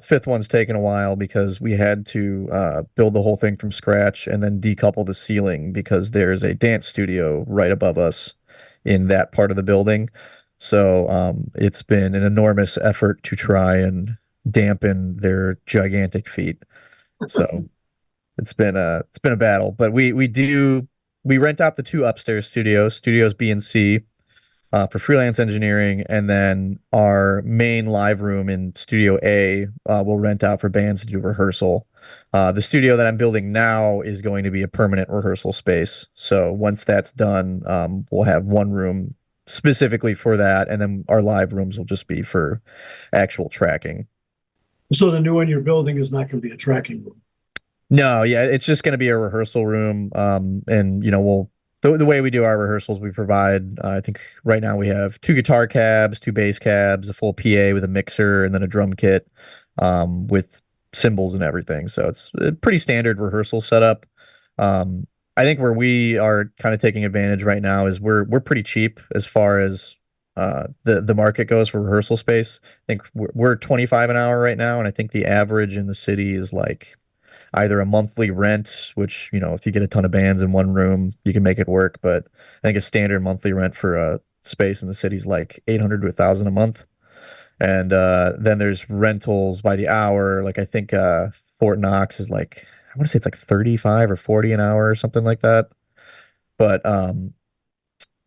Fifth one's taken a while because we had to build the whole thing from scratch and then decouple the ceiling, because there's a dance studio right above us in that part of the building. So it's been an enormous effort to try and dampen their gigantic feet. So it's been a battle, but we rent out the 2 upstairs studios B and C, for freelance engineering, and then our main live room in Studio A we'll rent out for bands to do rehearsal. The studio that I'm building now is going to be a permanent rehearsal space. So once that's done, we'll have one room specifically for that, and then our live rooms will just be for actual tracking. So the new one you're building is not going to be a tracking room. No, yeah, it's just going to be a rehearsal room. And, you know, the way we do our rehearsals, we provide, I think right now we have 2 guitar cabs, 2 bass cabs, a full PA with a mixer, and then a drum kit, with cymbals and everything. So it's a pretty standard rehearsal setup. I think where we are kind of taking advantage right now is we're pretty cheap as far as the market goes for rehearsal space. I think we're 25 an hour right now, and I think the average in the city is like either a monthly rent, which, you know, if you get a ton of bands in one room, you can make it work. But I think a standard monthly rent for a space in the city is like 800 to 1,000 a month. And then there's rentals by the hour. Like, I think Fort Knox is like, I want to say it's like 35 or 40 an hour or something like that. But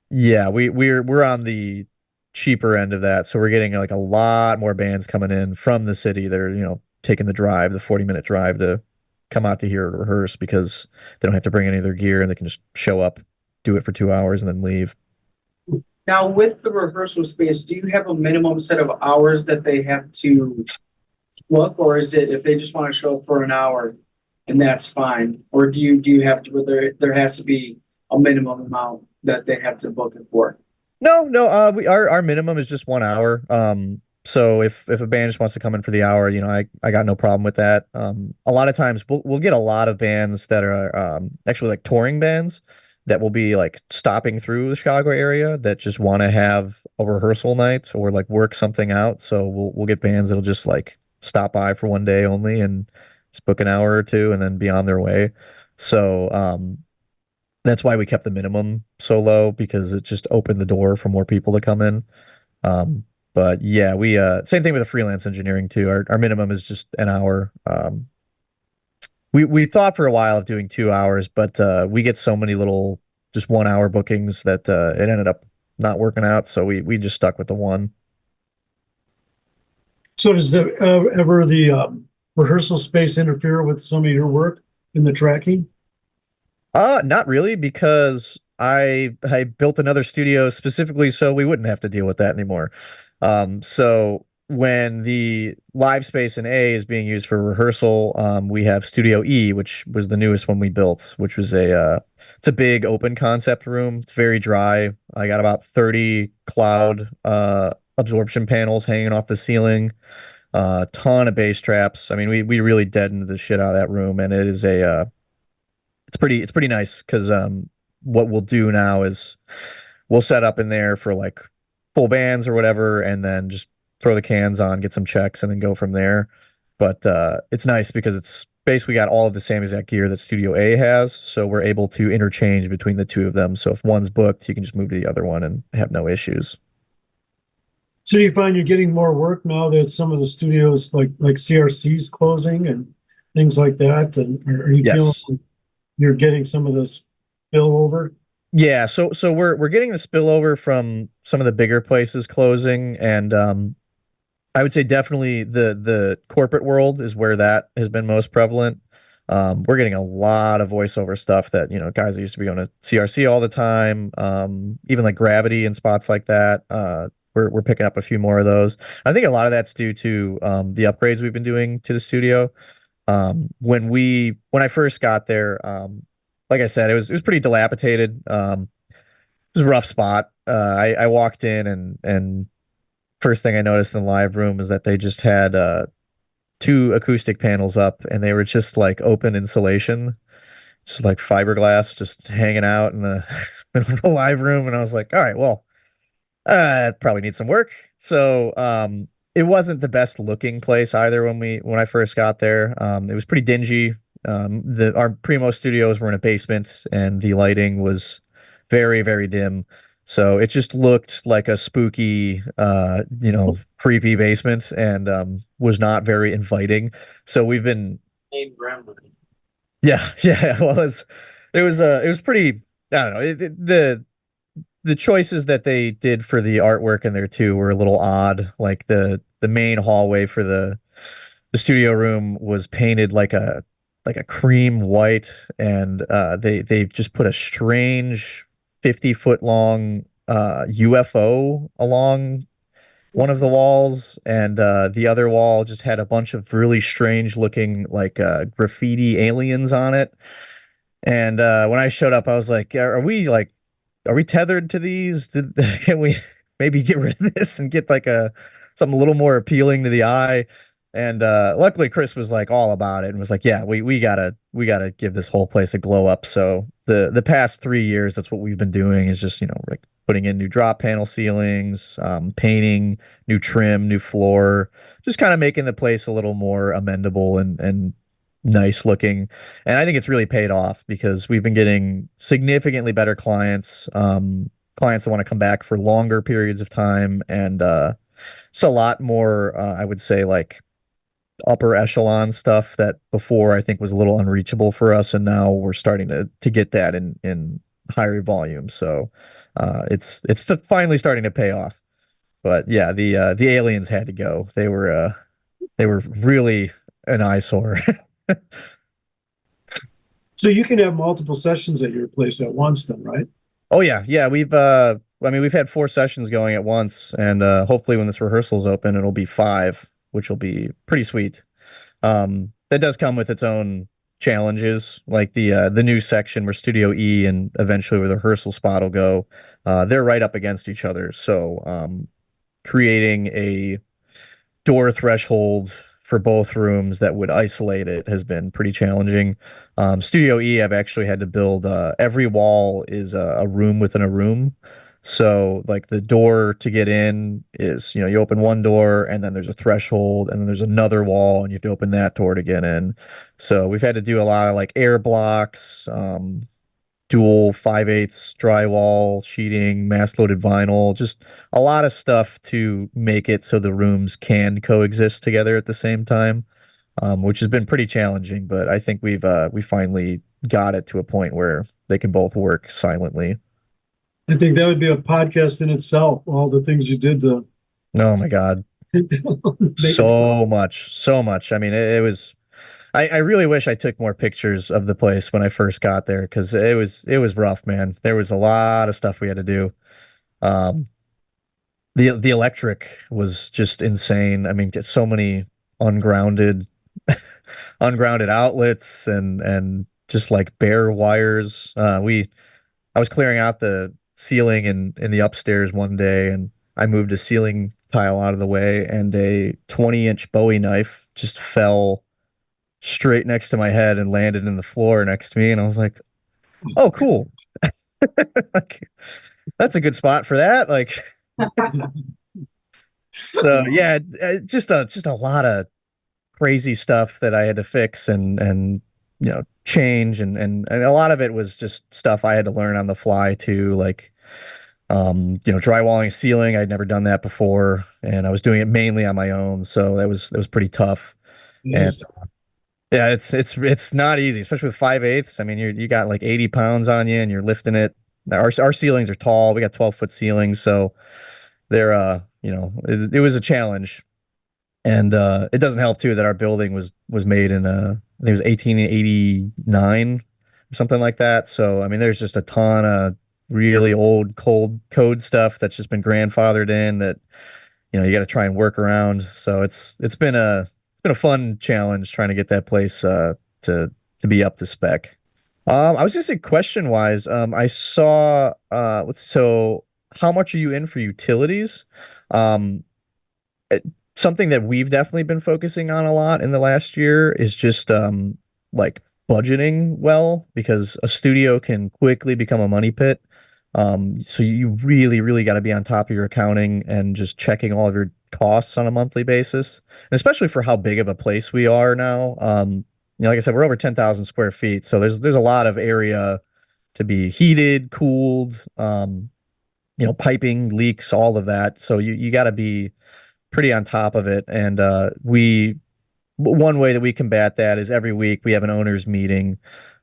yeah, we're on the cheaper end of that. So we're getting like a lot more bands coming in from the city. They're, you know, taking the 40-minute drive to come out to here to rehearse, because they don't have to bring any of their gear, and they can just show up, do it for 2 hours, and then leave. Now, with the rehearsal space, do you have a minimum set of hours that they have to book, or is it if they just want to show up for an hour and that's fine? Or do you have to, there has to be a minimum amount that they have to book it for? No, our minimum is just 1 hour. So if a band just wants to come in for the hour, I got no problem with that. A lot of times we'll get a lot of bands that are actually like touring bands that will be like stopping through the Chicago area that just want to have a rehearsal night or like work something out. So we'll get bands that'll just like stop by for one day only and just book an hour or two and then be on their way. So that's why we kept the minimum so low because it just opened the door for more people to come in. Um, but yeah, we same thing with the freelance engineering too. Our minimum is just an hour. We thought for a while of doing 2 hours, but we get so many little just 1 hour bookings that it ended up not working out. So we just stuck with the one. So does ever the rehearsal space interfere with some of your work in the tracking? Not really, because I built another studio specifically so we wouldn't have to deal with that anymore. So when the live space in A is being used for rehearsal, we have Studio E, which was the newest one we built, which was it's a big open concept room. It's very dry. I got about 30 cloud absorption panels hanging off the ceiling. A ton of bass traps. I mean, we really deadened the shit out of that room, and it is it's pretty nice because what we'll do now is we'll set up in there for like full bands or whatever, and then just throw the cans on, get some checks, and then go from there. But it's nice because it's basically got all of the same exact gear that Studio A has, so we're able to interchange between the two of them. So if one's booked, you can just move to the other one and have no issues. So you find you're getting more work now that some of the studios like CRC's closing and things like that, and are you feeling Yes. you're getting some of this spillover? Yeah, so we're getting the spillover from some of the bigger places closing, and I would say definitely the corporate world is where that has been most prevalent. We're getting a lot of voiceover stuff that, guys that used to be going to CRC all the time, even like Gravity and spots like that. We're picking up a few more of those. I think a lot of that's due to the upgrades we've been doing to the studio. When I first got there, like I said, it was pretty dilapidated. It was a rough spot. I walked in and first thing I noticed in the live room is that they just had two acoustic panels up and they were just like open insulation, just like fiberglass, just hanging out in the middle of the live room. And I was like, all right, well, it probably needs some work. So it wasn't the best looking place either when I first got there. It was pretty dingy. Our Primo studios were in a basement and the lighting was very, very dim. So it just looked like a spooky, creepy basement and was not very inviting. So we've been, Name Gremlin. yeah, yeah. Well, it was pretty. I don't know. The choices that they did for the artwork in there too were a little odd. Like the main hallway for the studio room was painted like a cream white, and they just put a strange 50-foot long UFO along one of the walls, and the other wall just had a bunch of really strange looking like graffiti aliens on it. And when I showed up, I was like, are we tethered to these? Can we maybe get rid of this and get like something a little more appealing to the eye?" And luckily Chris was like all about it and was like, "Yeah, we gotta give this whole place a glow up." So the past 3 years, that's what we've been doing is just, like putting in new drop panel ceilings, painting, new trim, new floor, just kind of making the place a little more amendable and nice looking. And I think it's really paid off because we've been getting significantly better clients, clients that want to come back for longer periods of time. And it's a lot more, I would say, like upper echelon stuff that before I think was a little unreachable for us. And now we're starting to get that in higher volume. So finally starting to pay off. But yeah, the aliens had to go. They were really an eyesore. So you can have multiple sessions at your place at once then, right? Oh yeah, yeah. We've had 4 sessions going at once, and hopefully when this rehearsal's open, it'll be 5, which will be pretty sweet. That does come with its own challenges, like the new section where Studio E and eventually where the rehearsal spot will go. They're right up against each other, so creating door threshold for both rooms that would isolate it has been pretty challenging. Studio E, I've actually had to build every wall is a room within a room. So like the door to get in is, you open one door and then there's a threshold and then there's another wall and you have to open that door to get in. So we've had to do a lot of like air blocks, dual 5/8 drywall, sheeting, mass loaded vinyl, just a lot of stuff to make it so the rooms can coexist together at the same time, which has been pretty challenging. But I think we finally got it to a point where they can both work silently. I think that would be a podcast in itself, all the things you did to Oh my God, make it. so much. I mean, it was. I really wish I took more pictures of the place when I first got there because it was rough, man. There was a lot of stuff we had to do. Um, the electric was just insane. I mean, just so many ungrounded ungrounded outlets and just like bare wires. I was clearing out the ceiling in the upstairs one day and I moved a ceiling tile out of the way and a 20-inch Bowie knife just fell straight next to my head and landed in the floor next to me. And I was like, oh, cool. Like, that's a good spot for that. Like, so yeah, just a lot of crazy stuff that I had to fix and change and a lot of it was just stuff I had to learn on the fly too, like drywalling a ceiling. I'd never done that before and I was doing it mainly on my own, so that was pretty tough. And Yes. yeah, it's not easy, especially with 5/8. I mean, you got like 80 pounds on you and you're lifting it. Our ceilings are tall. We got 12-foot ceilings, so they're it was a challenge. And it doesn't help too that our building was made in I think it was 1889 or something like that. So I mean, there's just a ton of really old cold code stuff that's just been grandfathered in that you got to try and work around. So it's been a fun challenge trying to get that place to be up to spec. I was gonna say question wise, I saw so how much are you in for utilities? Um, Something that we've definitely been focusing on a lot in the last year is just like budgeting well because a studio can quickly become a money pit. So you really, really got to be on top of your accounting and just checking all of your costs on a monthly basis. And especially for how big of a place we are now. Like I said, we're over 10,000 square feet, so there's a lot of area to be heated, cooled, piping, leaks, all of that. So you got to be pretty on top of it. And one way that we combat that is every week we have an owners meeting,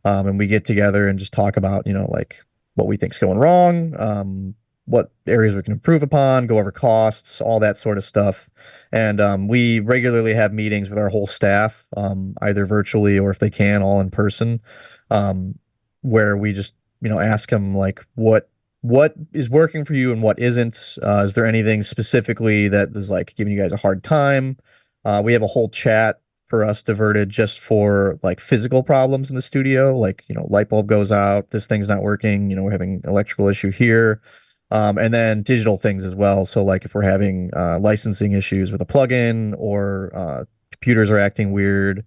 and we get together and just talk about, like what we think's going wrong, what areas we can improve upon, go over costs, all that sort of stuff. And we regularly have meetings with our whole staff, either virtually or if they can, all in person, where we just, ask them like what is working for you and what isn't. Is there anything specifically that is like giving you guys a hard time? We have a whole chat for us diverted just for like physical problems in the studio, like light bulb goes out, this thing's not working, we're having an electrical issue here. And then digital things as well. So like if we're having licensing issues with a plugin or computers are acting weird.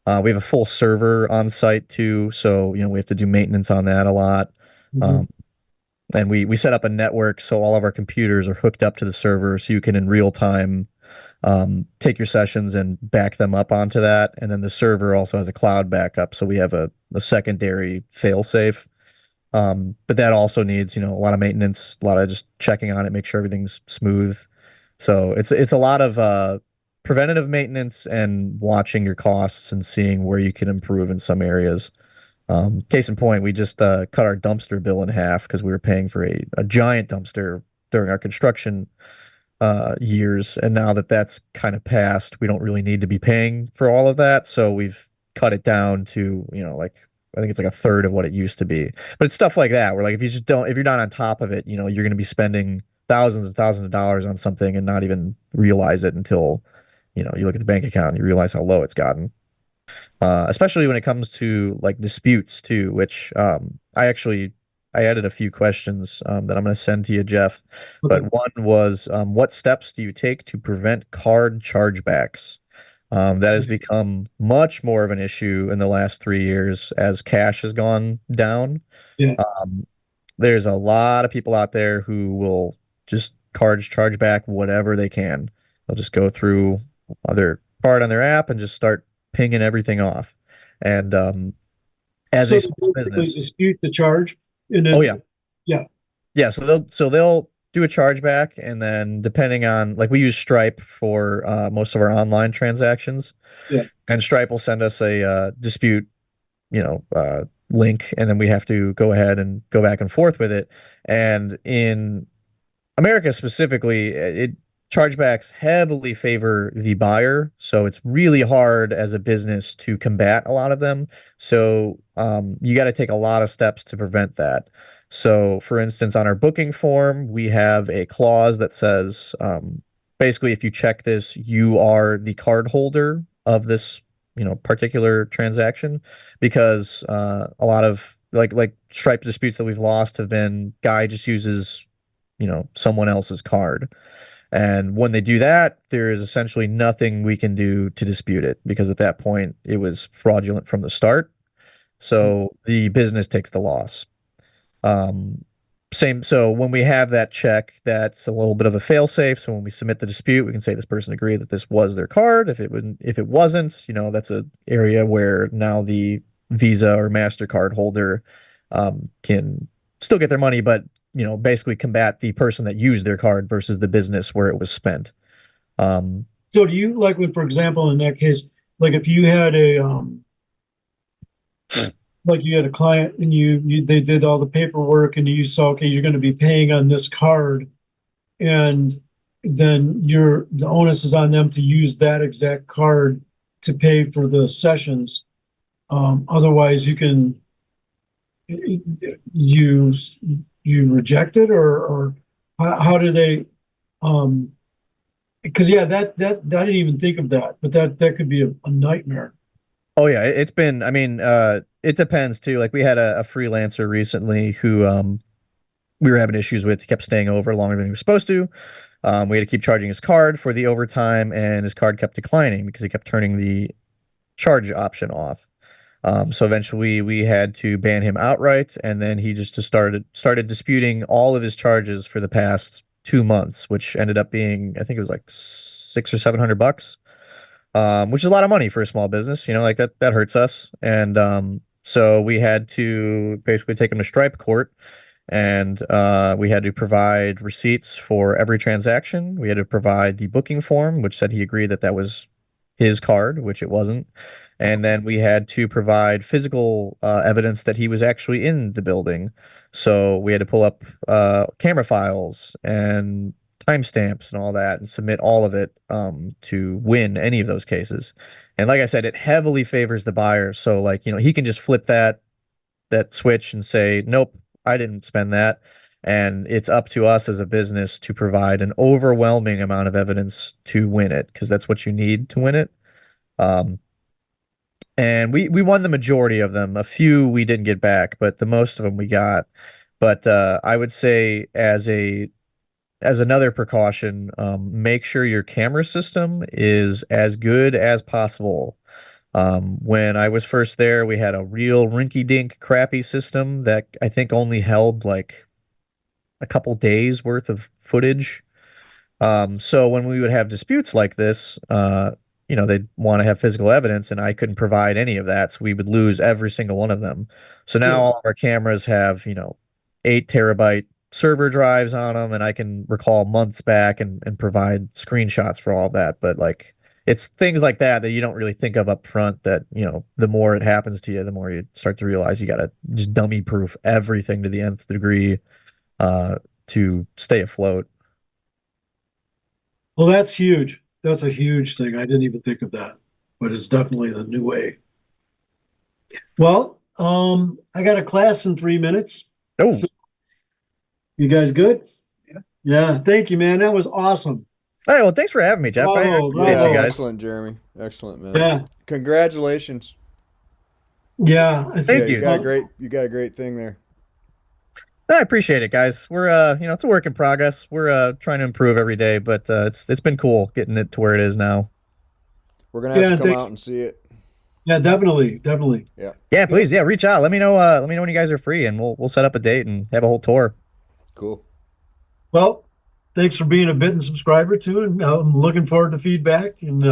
We have a full server on site too, so we have to do maintenance on that a lot. Mhm. And we set up a network so all of our computers are hooked up to the server so you can in real time take your sessions and back them up onto that. And then the server also has a cloud backup, so we have a secondary fail-safe. But that also needs, a lot of maintenance, a lot of just checking on it, make sure everything's smooth. So it's a lot of preventative maintenance and watching your costs and seeing where you can improve in some areas. Case in point, we just cut our dumpster bill in half because we were paying for a giant dumpster during our construction years. And now that that's kind of passed, we don't really need to be paying for all of that. So we've cut it down to, like, I think it's like a third of what it used to be. But it's stuff like that where like if you're not on top of it, you're going to be spending thousands and thousands of dollars on something and not even realize it until, you look at the bank account and you realize how low it's gotten. Especially when it comes to like disputes too, which I actually I added a few questions that I'm going to send to you, Jeff. Okay. But one was, what steps do you take to prevent card chargebacks? That has become much more of an issue in the last 3 years as cash has gone down. Yeah. There's a lot of people out there who will just charge back whatever they can. They'll just go through their card on their app and just start pinging everything off. And as So a they small basically business, dispute the charge, and then oh yeah, yeah. yeah. So they'll do a chargeback, and then depending on, like, we use Stripe for most of our online transactions, Yeah. and Stripe will send us a dispute, link, and then we have to go ahead and go back and forth with it. And in America specifically, it chargebacks heavily favor the buyer, so it's really hard as a business to combat a lot of them. So you got to take a lot of steps to prevent that. So, for instance, on our booking form, we have a clause that says, basically, if you check this, you are the card holder of this, particular transaction, because a lot of like Stripe disputes that we've lost have been guy just uses someone else's card. And when they do that, there is essentially nothing we can do to dispute it, because at that point it was fraudulent from the start. So the business takes the loss. Um, Same. So when we have that check, that's a little bit of a fail safe. So when we submit the dispute, we can say this person agreed that this was their card. If it wasn't, that's an area where now the Visa or MasterCard holder can still get their money, but basically combat the person that used their card versus the business where it was spent. So do you like when, for example, in that case, like if you had a like you had a client and they did all the paperwork and you saw, okay, you're going to be paying on this card, and then the onus is on them to use that exact card to pay for the sessions. Otherwise you reject it, or how do they, because yeah, that I didn't even think of that, but that could be a nightmare. Oh yeah, it's been. I mean, it depends too. Like, we had a freelancer recently who we were having issues with. He kept staying over longer than he was supposed to. We had to keep charging his card for the overtime, and his card kept declining because he kept turning the charge option off. So eventually we had to ban him outright, and then he just started disputing all of his charges for the past 2 months, which ended up being, I think it was like $600 or $700, which is a lot of money for a small business. Like that hurts us. And so we had to basically take him to Stripe court, and we had to provide receipts for every transaction. We had to provide the booking form, which said he agreed that that was his card, which it wasn't. And then we had to provide physical evidence that he was actually in the building. So we had to pull up camera files and timestamps and all that, and submit all of it to win any of those cases. And like I said, it heavily favors the buyer. So, like, he can just flip that switch and say, nope, I didn't spend that. And it's up to us as a business to provide an overwhelming amount of evidence to win it, because that's what you need to win it. And we won the majority of them. A few we didn't get back, but the most of them we got. But I would say, as another precaution, make sure your camera system is as good as possible. When I was first there, we had a real rinky-dink crappy system that I think only held like a couple days worth of footage. So when we would have disputes like this, they'd want to have physical evidence, and I couldn't provide any of that, so we would lose every single one of them. So now all of our cameras have, 8 terabyte server drives on them, and I can recall months back and provide screenshots for all of that. But, like, it's things like that you don't really think of up front, that, the more it happens to you, the more you start to realize you got to just dummy proof everything to the nth degree to stay afloat. Well, that's huge. That's a huge thing. I didn't even think of that, but it's definitely the new way. Well, I got a class in 3 minutes. Oh, So, you guys good? Yeah. Thank you, man. That was awesome. all right. Well, thanks for having me, Jeff. I Bravo, appreciate bravo. you guys. Excellent, Jeremy. Excellent, man. Yeah. Congratulations. Yeah. Thank You you. got a great thing there. I appreciate it, guys. We're it's a work in progress. We're trying to improve every day, but it's been cool getting it to where it is now. We're gonna have Yeah, to come thank- out and see it. Yeah, definitely, definitely. Yeah. Yeah, please, yeah, reach out. Let me know when you guys are free, and we'll set up a date and have a whole tour. Cool. Well, thanks for being a bitten subscriber too, and I'm looking forward to feedback. And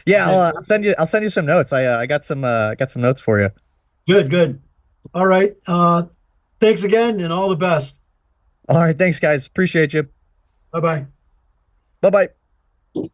Yeah, I'll send you some notes. I got some notes for you. good, good. All right. Thanks again, and all the best. All right, thanks, guys. Appreciate you. Bye bye. Bye bye.